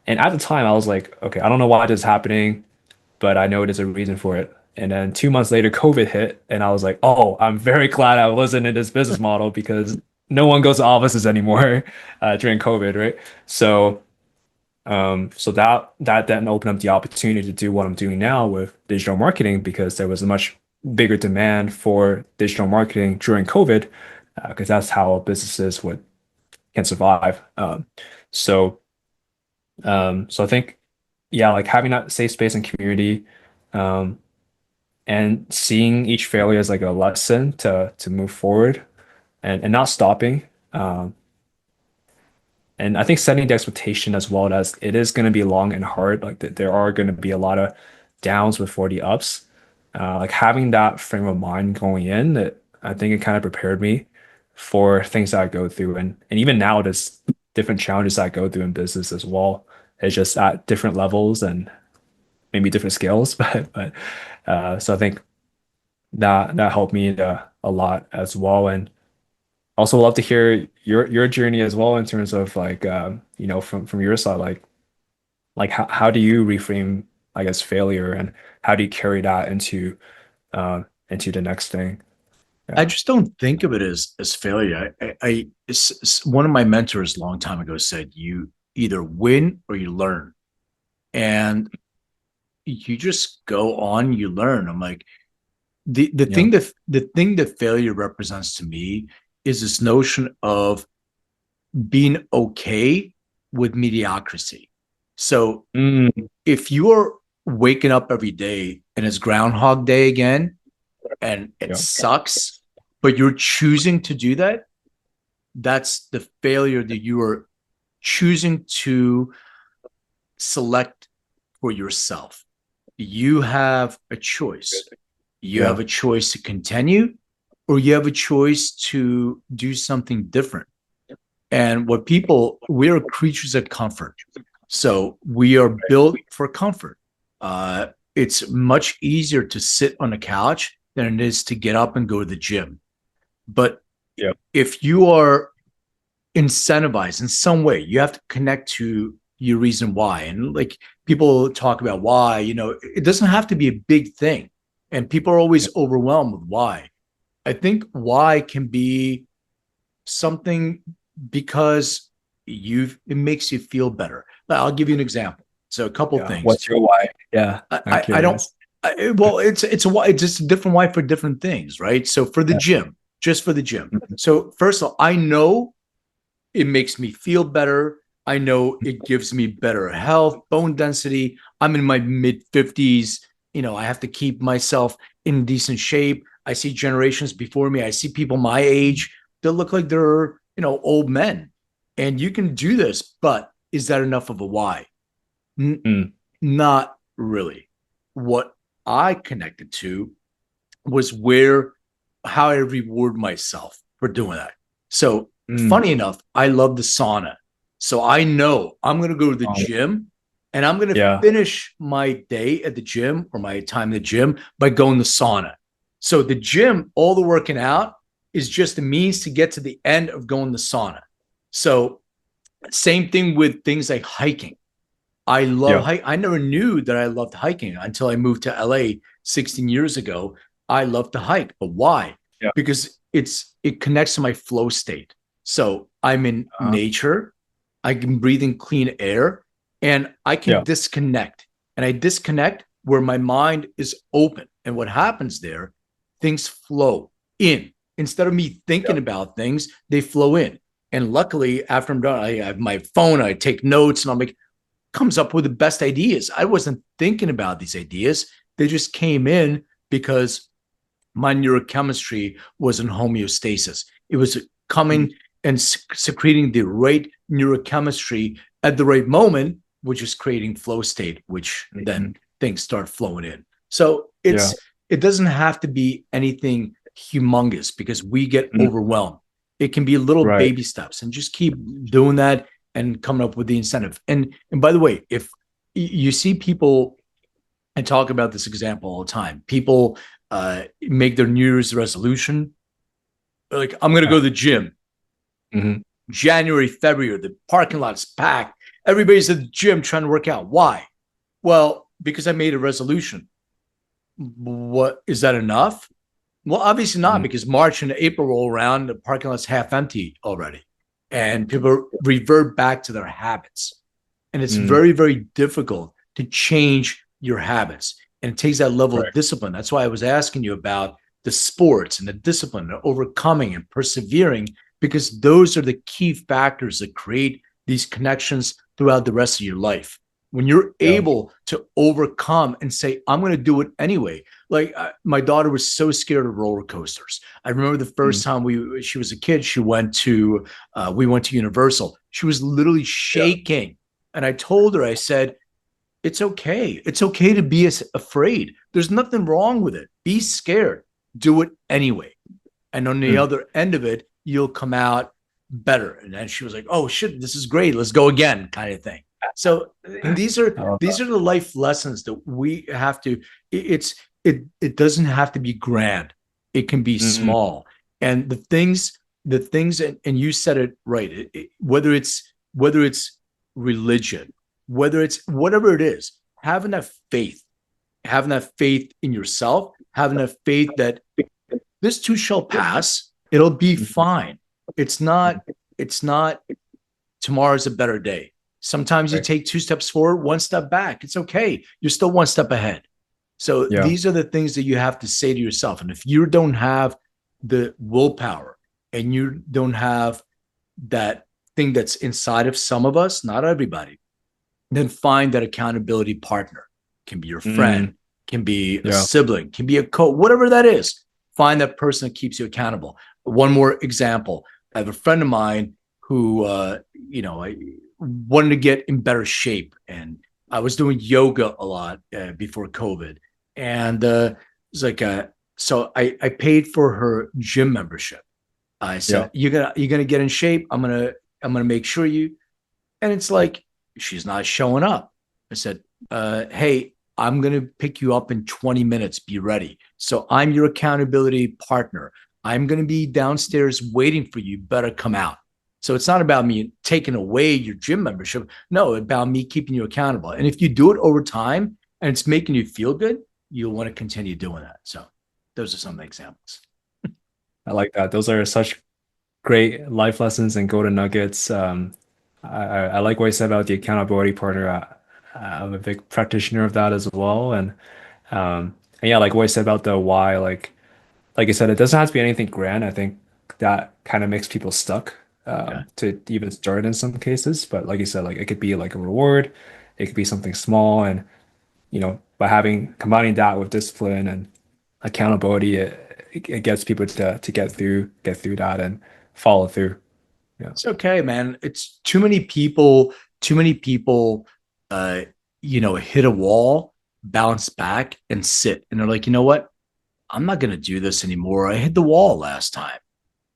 And at the time, I was like, okay, I don't know why this is happening, but I know there's a reason for it. And then 2 months later, COVID hit, and I was like, oh, I'm very glad I wasn't in this business model because no one goes to offices anymore during COVID, right? So so that then opened up the opportunity to do what I'm doing now with digital marketing because there was a much bigger demand for digital marketing during COVID because that's how businesses would can survive. So so I think yeah, like having that safe space and community, um, and seeing each failure as like a lesson to move forward and not stopping. And I think setting the expectation as well as it is going to be long and hard. Like there are going to be a lot of downs before the ups. Like having that frame of mind going in, that I think it kind of prepared me for things that I go through. And even now, there's different challenges that I go through in business as well. It's just at different levels and maybe different scales. But so I think that helped me a lot as well. And also love to hear your journey as well in terms of like you know from your side like how do you reframe I guess failure and how do you carry that into the next thing? I Yeah. just don't think of it as failure. One of my mentors a long time ago said, "You either win or you learn," and you just go on, you learn. I'm like Yeah. the thing that failure represents to me is this notion of being okay with mediocrity. So Mm, if you're waking up every day and it's Groundhog Day again and it yeah. sucks, but you're choosing to do that, that's the failure that you are choosing to select for yourself. You have a choice. You have Yeah. a choice to continue, or you have a choice to do something different. And we're creatures of comfort. So we are built for comfort. It's much easier to sit on a couch than it is to get up and go to the gym. But Yeah. if you are incentivized in some way, you have to connect to your reason why. And like people talk about why, it doesn't have to be a big thing. And people are always overwhelmed with why. I think why can be something because it makes you feel better. I'll give you an example. So a couple of Yeah. things. What's your why? Yeah. I'm I don't. curious. Well, it's a why. It's just a different why for different things, right? So for the Yeah. gym, just for the gym. Mhm. So first of all, I know it makes me feel better. I know it gives me better health, bone density. I'm in my mid 50s. I have to keep myself in decent shape. I see generations before me. I see people my age that look like they're, old men. And you can do this, but is that enough of a why? Mm, Not really. What I connected to was how I reward myself for doing that. So mm. funny enough, I love the sauna. So I know I'm going to go to the Um, gym and I'm going to yeah. finish my day at the gym or my time in the gym by going to sauna. So the gym, all the working out is just a means to get to the end of going to sauna. So same thing with things like hiking. I love Yeah. hike. I never knew that I loved hiking until I moved to LA 16 years ago. I love to hike, but why? Yeah. Because it connects to my flow state. So I'm in Uh, nature, I can breathe in clean air, and I can yeah. disconnect. And I disconnect where my mind is open. And what happens there, things flow in. Instead of me Yeah. thinking about things, they flow in. And luckily, after I'm done, I have my phone, I take notes, and I'm like, comes up with the best ideas. I wasn't thinking about these ideas. They just came in because my neurochemistry was in homeostasis. It was coming and secreting the right neurochemistry at the right moment, which is creating flow state, which then things start flowing in. So it doesn't have to be anything humongous because we get overwhelmed. It can be little baby steps, and just keep doing that and coming up with the incentive. And by the way, if you see people, I talk about this example all the time, people make their New Year's resolution, like, I'm going to go to the gym. January, February, the parking lot's packed. Everybody's at the gym trying to work out. Why? Well, because I made a resolution. What, is that enough? Well, obviously not, because March and April roll around, the parking lot's half empty already, and people revert back to their habits. And it's very, very difficult to change your habits, and it takes that level of discipline. That's why I was asking you about the sports and the discipline, and overcoming and persevering, because those are the key factors that create these connections throughout the rest of your life. When you're able to overcome and say, I'm going to do it anyway. Like my daughter was so scared of roller coasters. I remember the first time she was a kid, we went to Universal. She was literally shaking. And I told her, I said, it's okay. It's okay to be afraid. There's nothing wrong with it. Be scared. Do it anyway. And on the other end of it, you'll come out better. And then she was like, oh shit, this is great. Let's go again, kind of thing. So these are the life lessons that we have to, it doesn't have to be grand. It can be small. And the things, and you said it right, whether it's religion, whether it's whatever it is, having that faith in yourself, having that faith that this too shall pass, it'll be fine. It's not tomorrow's a better day. Sometimes you take 2 steps forward, 1 step back. It's okay. You're still 1 step ahead. So these are the things that you have to say to yourself. And if you don't have the willpower, and you don't have that thing that's inside of some of us, not everybody, then find that accountability partner. Can be your friend, can be a sibling, can be a coach, whatever that is. Find that person that keeps you accountable. One more example. I have a friend of mine who, I wanted to get in better shape, and I was doing yoga a lot before COVID. And it's like, so I paid for her gym membership. I said, you're gonna get in shape. I'm gonna make sure you. And it's like, she's not showing up. I said, hey, I'm gonna pick you up in 20 minutes. Be ready. So I'm your accountability partner. I'm gonna be downstairs waiting for you. Better come out. So it's not about me taking away your gym membership. No, about me keeping you accountable. And if you do it over time and it's making you feel good, you'll want to continue doing that. So those are some examples. I like that. Those are such great life lessons and golden nuggets. I like what you said about the accountability partner. I'm a big practitioner of that as well. And yeah, like what you said about the why, like you said, it doesn't have to be anything grand. I think that kind of makes people stuck to even start in some cases. But like you said, like it could be like a reward, it could be something small, and by combining that with discipline and accountability, it gets people to get through that and follow through. Yeah, it's okay, man. It's too many people hit a wall, bounce back, and sit, and they're like, you know what? I'm not gonna do this anymore. I hit the wall last time.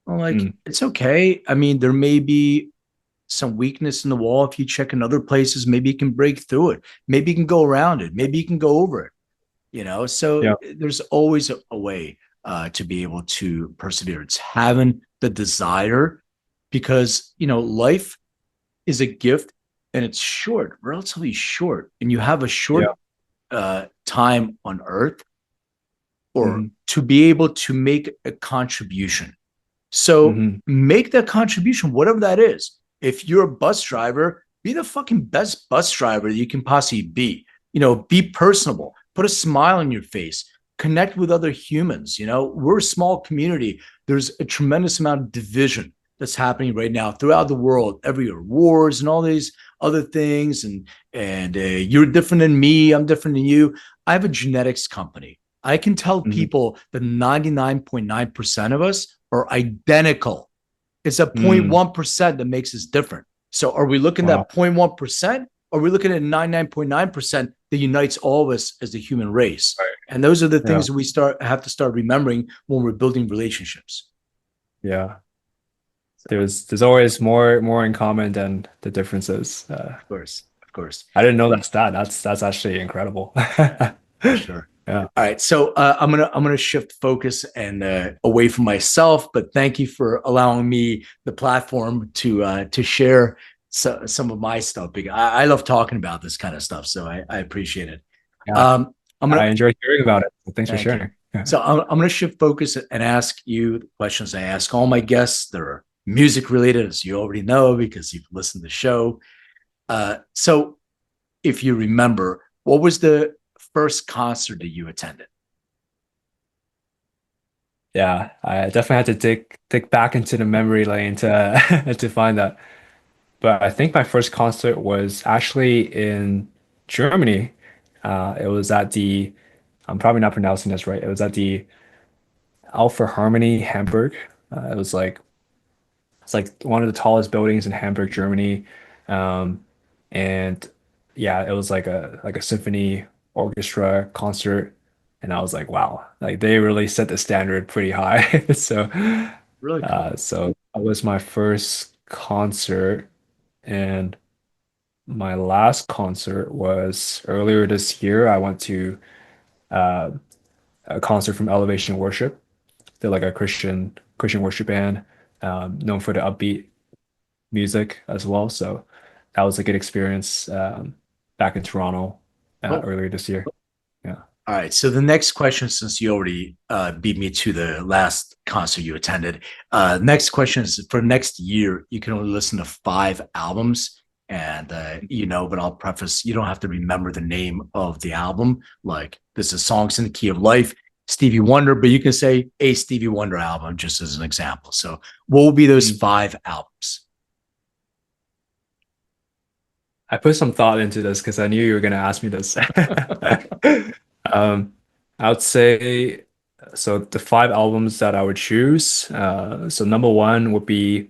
I'm like, it's okay. I mean, there may be some weakness in the wall. If you check in other places, maybe you can break through it. Maybe you can go around it. Maybe you can go over it. So there's always a way to be able to persevere. It's having the desire, because, life is a gift, and it's short, relatively short. And you have a short time on earth, or to be able to make a contribution. So make that contribution, whatever that is. If you're a bus driver, be the fucking best bus driver that you can possibly be. Be personable, put a smile on your face, connect with other humans. We're a small community. There's a tremendous amount of division that's happening right now throughout the world, everywhere, wars and all these other things. And you're different than me. I'm different than you. I have a genetics company. I can tell Mhm. people that 99.9% of us are identical. It's a Mm. 0.1% that makes us different. So are we looking at Wow. 0.1%? Or are we looking at 99.9% that unites all of us as the human race? Right. And those are the Yeah. things that we have to start remembering when we're building relationships. Yeah. There's always more in common than the differences. Of course, of course, I didn't know that's actually incredible. for sure. Yeah. All right, so I'm gonna shift focus and away from myself, but thank you for allowing me the platform to share some of my stuff because I love talking about this kind of stuff, so I appreciate it. Yeah. I'm I gonna enjoyed hearing about it. So thanks for thank you. sharing. So I'm gonna shift focus and ask you the questions I ask all my guests. They're music related, as you already know because you've listened to the show. So if you remember, what was the first concert that you attended? Yeah, I definitely had to dig back into the memory lane to to find that. But I think my first concert was actually in Germany. It was at the, I'm probably not pronouncing this right. It was at the Alpha Harmony Hamburg. It was like it's like one of the tallest buildings in Hamburg, Germany. Um, and yeah, it was like a symphony orchestra concert. And I was like, wow, like they really set the standard pretty high. So Really cool. so that was my first concert. And my last concert was earlier this year. I went to uh, a concert from Elevation Worship. They're like a Christian worship band, known for the upbeat music as well. So that was a good experience back in Toronto Cool. earlier this year. Yeah. All right. So the next question, since you already beat me to the last concert you attended, next question is for next year, you can only listen to 5 albums. And but I'll preface, you don't have to remember the name of the album. Like this is Songs in the Key of Life, Stevie Wonder, but you can say a Stevie Wonder album just as an example. So what will be those 5 albums? I put some thought into this because I knew you were going to ask me this. Um, I would say, so the 5 albums that I would choose. So number one would be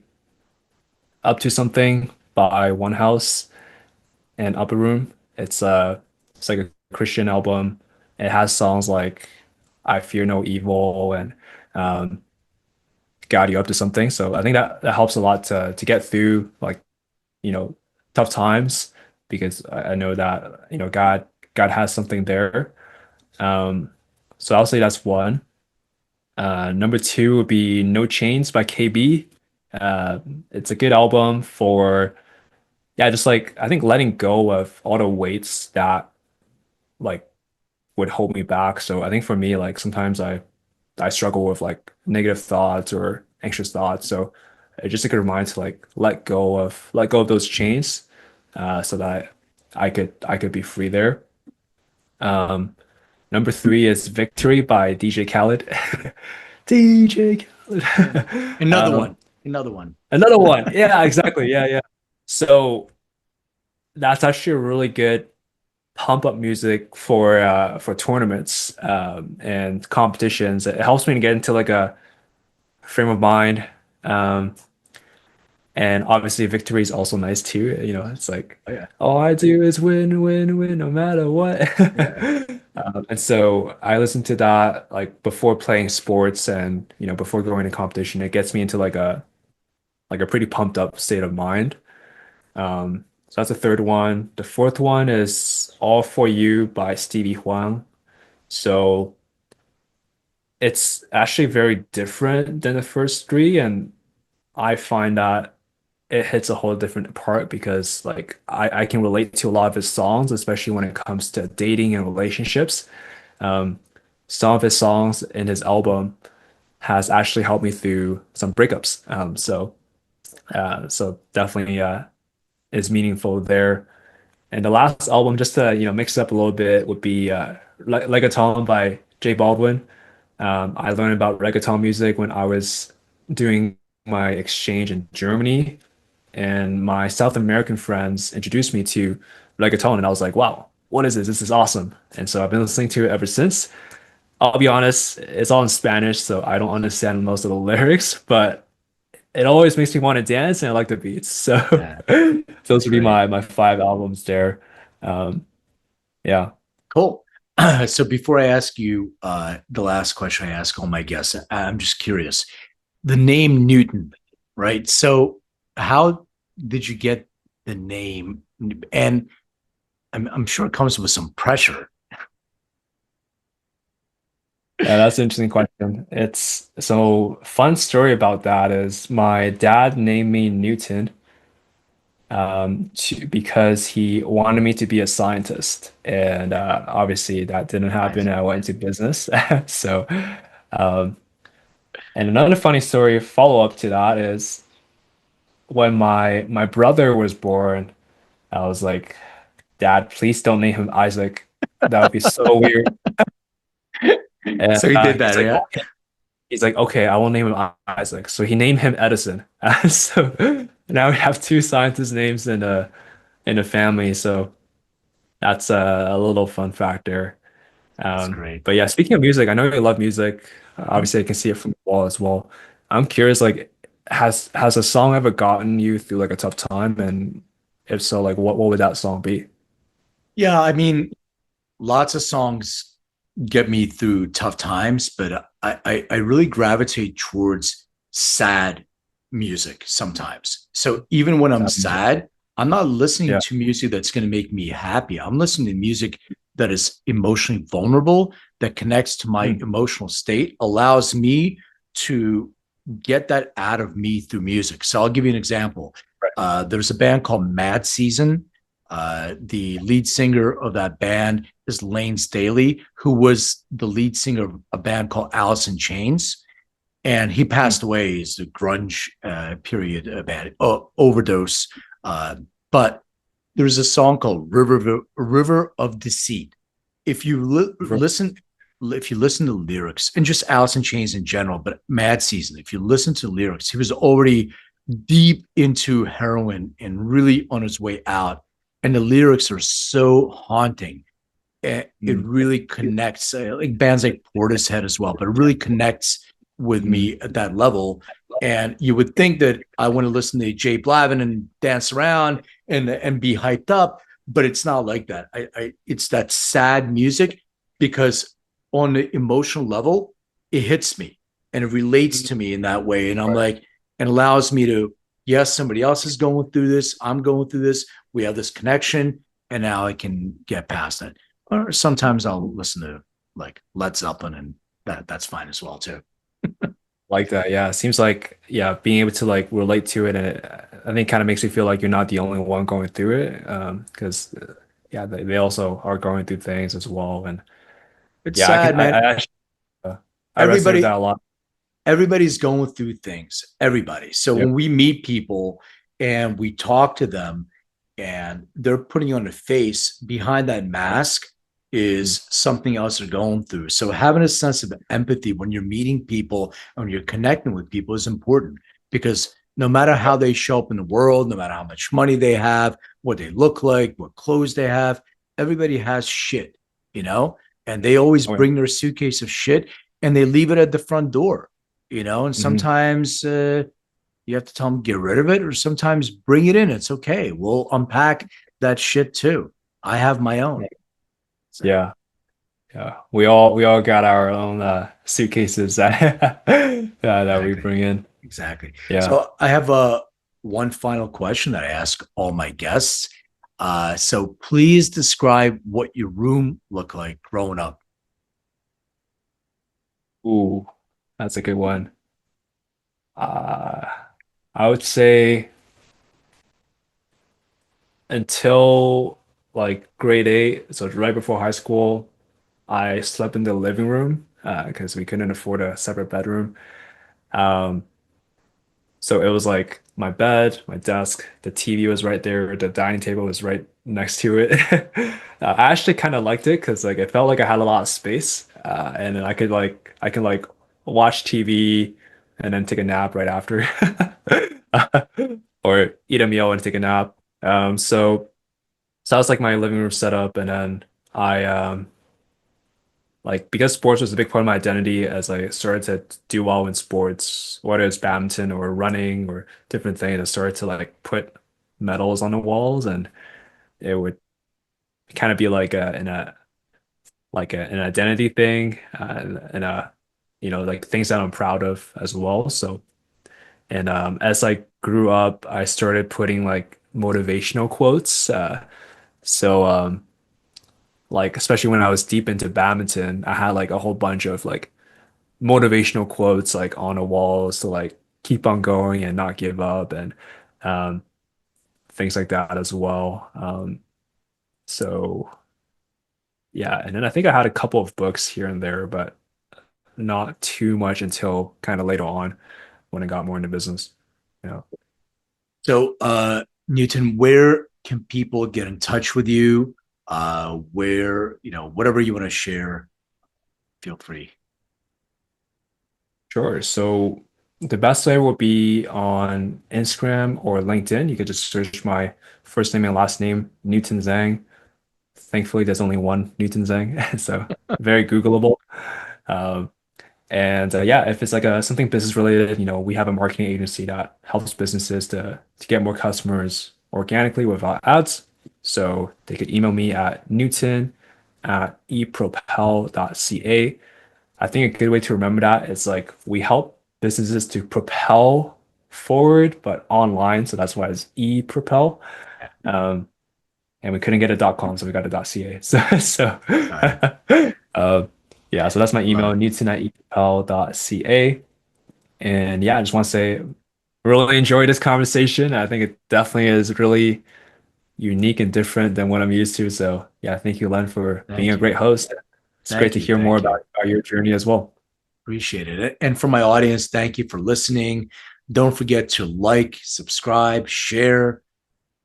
Up to Something by One House and Upper Room. It's like a Christian album. It has songs like I Fear No Evil and um, God You Up to Something. So I think that helps a lot to get through like, you know, tough times because I know that, God has something there. Um, so I'll say that's one. Number two would be No Chains by KB. Uh, it's a good album for, yeah, just like I think letting go of all the weights that like would hold me back. So I think for me, like sometimes I struggle with like negative thoughts or anxious thoughts. So it's just a good reminder to like let go of those chains, so that I could be free there. Um, Number three is Victory by DJ Khaled. DJ Yeah. Khaled. Another one. Another one. Another one. Yeah, exactly. Yeah, yeah. So that's actually a really good pump up music for tournaments and competitions. It helps me to get into like a frame of mind. Um, and obviously victory is also nice too. It's like Oh, yeah. all I do is win, win, win, no matter what. Yeah. And so I listen to that like before playing sports and before going to competition. It gets me into like a pretty pumped up state of mind. So that's the third one. The fourth one is All For You by Stevie Huang. So it's actually very different than the first three, and I find that it hits a whole different part because like I can relate to a lot of his songs, especially when it comes to dating and relationships. Um, some of his songs in his album has actually helped me through some breakups. So definitely is meaningful there. And the last album, just to mix it up a little bit, would be Reggaeton by J Baldwin. I learned about reggaeton music when I was doing my exchange in Germany, and my South American friends introduced me to reggaeton, and I was like, wow, what is this? This is awesome. And so I've been listening to it ever since. I'll be honest, it's all in Spanish, so I don't understand most of the lyrics, but it always makes me want to dance and I like the beats. So Yeah, those that's would be great. my five albums there. Um, yeah. Cool. So before I ask you the last question I ask all my guests, I'm just curious. The name Newton, right? So how did you get the name? And I'm sure it comes with some pressure. Yeah, that's an interesting question. It's so fun story about that is my dad named me Newton because he wanted me to be a scientist. And obviously that didn't happen. Nice. I went into business. So, um, and another funny story follow up to that is when my brother was born, I was like, Dad, please don't name him Isaac. That would be so weird. And So he did that, yeah. he's like, okay, I will name him Isaac. So he named him Edison. So now we have two scientist names in a family. So that's a little fun factor. That's great. But yeah, speaking of music, I know you love music. Obviously, I can see it from the wall as well. I'm curious, like, has a song ever gotten you through like a tough time? And if so, like, what would that song be? Yeah, I mean, lots of songs get me through tough times, but I really gravitate towards sad music sometimes. So even when I'm Sad music. sad, I'm not listening Yeah. to music that's going to make me happy. I'm listening to music that is emotionally vulnerable, that connects to my Mm, emotional state, allows me to get that out of me through music. So I'll give you an example. right. There's a band called Mad Season. The lead singer of that band is Lane Staley, who was the lead singer of a band called Alice in Chains. And he Mm, passed away as the grunge period band overdose. But there's a song called River of Deceit. If you listen, if you listen to lyrics and just Alice in Chains in general, but Mad Season, if you listen to lyrics, he was already deep into heroin and really on his way out. And the lyrics are so haunting. It mm, really connects, like bands like Portishead as well, but it really connects with mm, me at that level. And you would think that I want to listen to Jay Blavin and dance around and be hyped up, but it's not like that. It's that sad music because on the emotional level, it hits me and it relates mm. to me in that way. And I'm Right. like, it allows me to, yes, somebody else is going through this. I'm going through this. We have this connection, and now I can get past it. Or sometimes I'll listen to like Led Zeppelin, and that's fine as well too. Like that, yeah. It seems like, yeah, being able to like relate to it, and I think kind of makes you feel like you're not the only one going through it. Because yeah, they also are going through things as well. And It's yeah, sad, I man. actually I resonate with Everybody, that a lot. everybody's going through things. Everybody. So Yeah. when we meet people and we talk to them, and they're putting on a face behind that mask Mm, is something else they're going through. So having a sense of empathy when you're meeting people and when you're connecting with people is important because no matter yeah. how they show up in the world, no matter how much money they have, what they look like, what clothes they have, everybody has shit, you know, and they always Oh, yeah. bring their suitcase of shit and they leave it at the front door, and Mhm. sometimes you have to tell them get rid of it, or sometimes bring it in. It's okay. We'll unpack that shit too. I have my own. So, Yeah. Yeah. We all got our own suitcases that we exactly, bring in. exactly. Yeah. So I have one final question that I ask all my guests. So please describe what your room looked like growing up. Ooh, that's a good one. Uh, I would say until like grade eight, so right before high school, I slept in the living room because we couldn't afford a separate bedroom. Um, so it was like my bed, my desk, the TV was right there, the dining table was right next to it. I actually kind of liked it because like it felt like I had a lot of space, and then I can like watch TV and then take a nap right after, or eat a meal and take a nap. So that was like my living room setup, and then I like because sports was a big part of my identity as I started to do well in sports, whether it's badminton or running or different things, I started to like put medals on the walls, and it would kind of be like an identity thing, and like things that I'm proud of as well. So, and as I grew up, I started putting like motivational quotes. So like especially when I was deep into badminton, I had like a whole bunch of like motivational quotes like on the walls to like keep on going and not give up, and um, things like that as well. So yeah, and then I think I had a couple of books here and there, but not too much until kind of later on when I got more into business. Yeah. So, Newton, where can people get in touch with you? Where, whatever you want to share, feel free. Sure. So the best way will be on Instagram or LinkedIn. You could just search my first name and last name, Newton Zang. Thankfully, there's only one Newton Zang, so very Googleable. Um, and yeah, if it's like something business related, we have a marketing agency that helps businesses to get more customers organically without ads. So they could email me at newton@epropel.ca. I think a good way to remember that is like we help businesses to propel forward, but online. So that's why it's ePropel. Um, and we couldn't get a .com, so we got a .ca. So yeah, so that's my email, newton@epropel.ca. And yeah, I just want to say, really enjoyed this conversation. I think it definitely is really unique and different than what I'm used to. So yeah, thank you, Len, for being a great host. It's great to hear more about your journey as well. Appreciate it. And for my audience, thank you for listening. Don't forget to like, subscribe, share,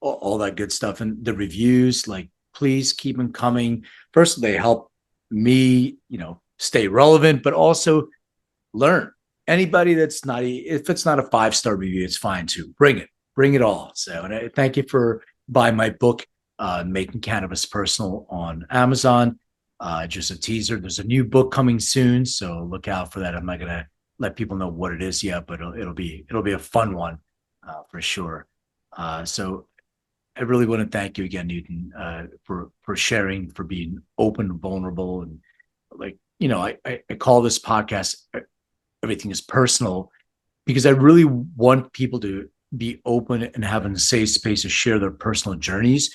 all that good stuff. And the reviews, like, please keep them coming. First, they help me, stay relevant, but also learn. Anybody that's not, if it's not a 5-star review, it's fine too. Bring it all. So, and I thank you for buying my book, Making Cannabis Personal, on Amazon. Just a teaser. There's a new book coming soon, so look out for that. I'm not gonna let people know what it is yet, but it'll be a fun one for sure. So I really want to thank you again, Newton, for sharing, for being open and vulnerable, and like I call this podcast Everything is Personal, because I really want people to be open and having a safe space to share their personal journeys,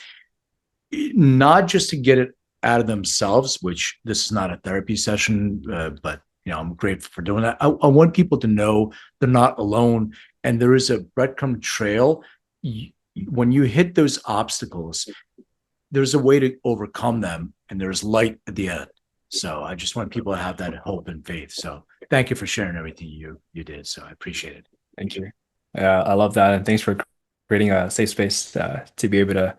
not just to get it out of themselves, which this is not a therapy session, but I'm grateful for doing that. I want people to know they're not alone, and there is a breadcrumb trail. When you hit those obstacles, there's a way to overcome them, and there's light at the end. So I just want people to have that hope and faith. So thank you for sharing everything you did. So I appreciate it. Thank you. I love that, and thanks for creating a safe space to be able to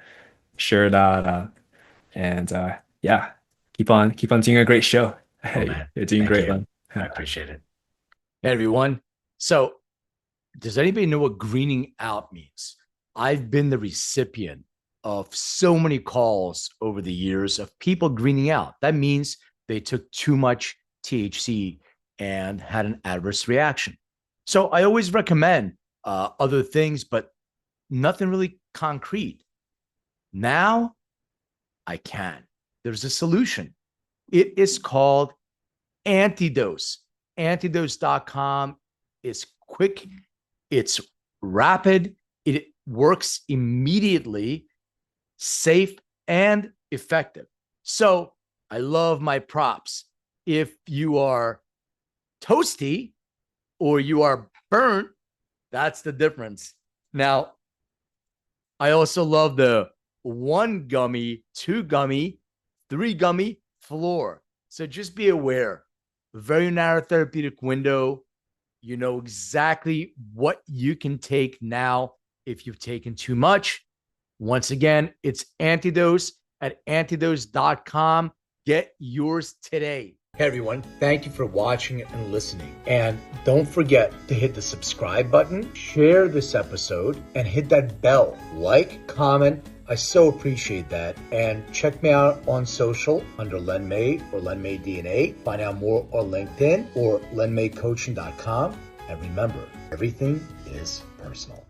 share that. And yeah, keep on doing a great show. You're doing great, Len. I appreciate it. Hey, everyone. So does anybody know what greening out means? I've been the recipient of so many calls over the years of people greening out. That means they took too much THC and had an adverse reaction. So I always recommend other things, but nothing really concrete. Now I can. There's a solution. It is called Antidose. Antidose.com is quick. It's rapid. It works immediately, safe, and effective. So I love my props. If you are toasty or you are burnt, that's the difference. Now, I also love the 1 gummy, 2 gummy, 3 gummy floor. So just be aware, very narrow therapeutic window. You know exactly what you can take now if you've taken too much. Once again, it's Antidose at antidose.com. Get yours today. Hey everyone, thank you for watching and listening. And don't forget to hit the subscribe button, share this episode, and hit that bell. Like, comment, I so appreciate that. And check me out on social under Len May or Len May DNA. Find out more on LinkedIn or lenmaycoaching.com. And remember, everything is personal.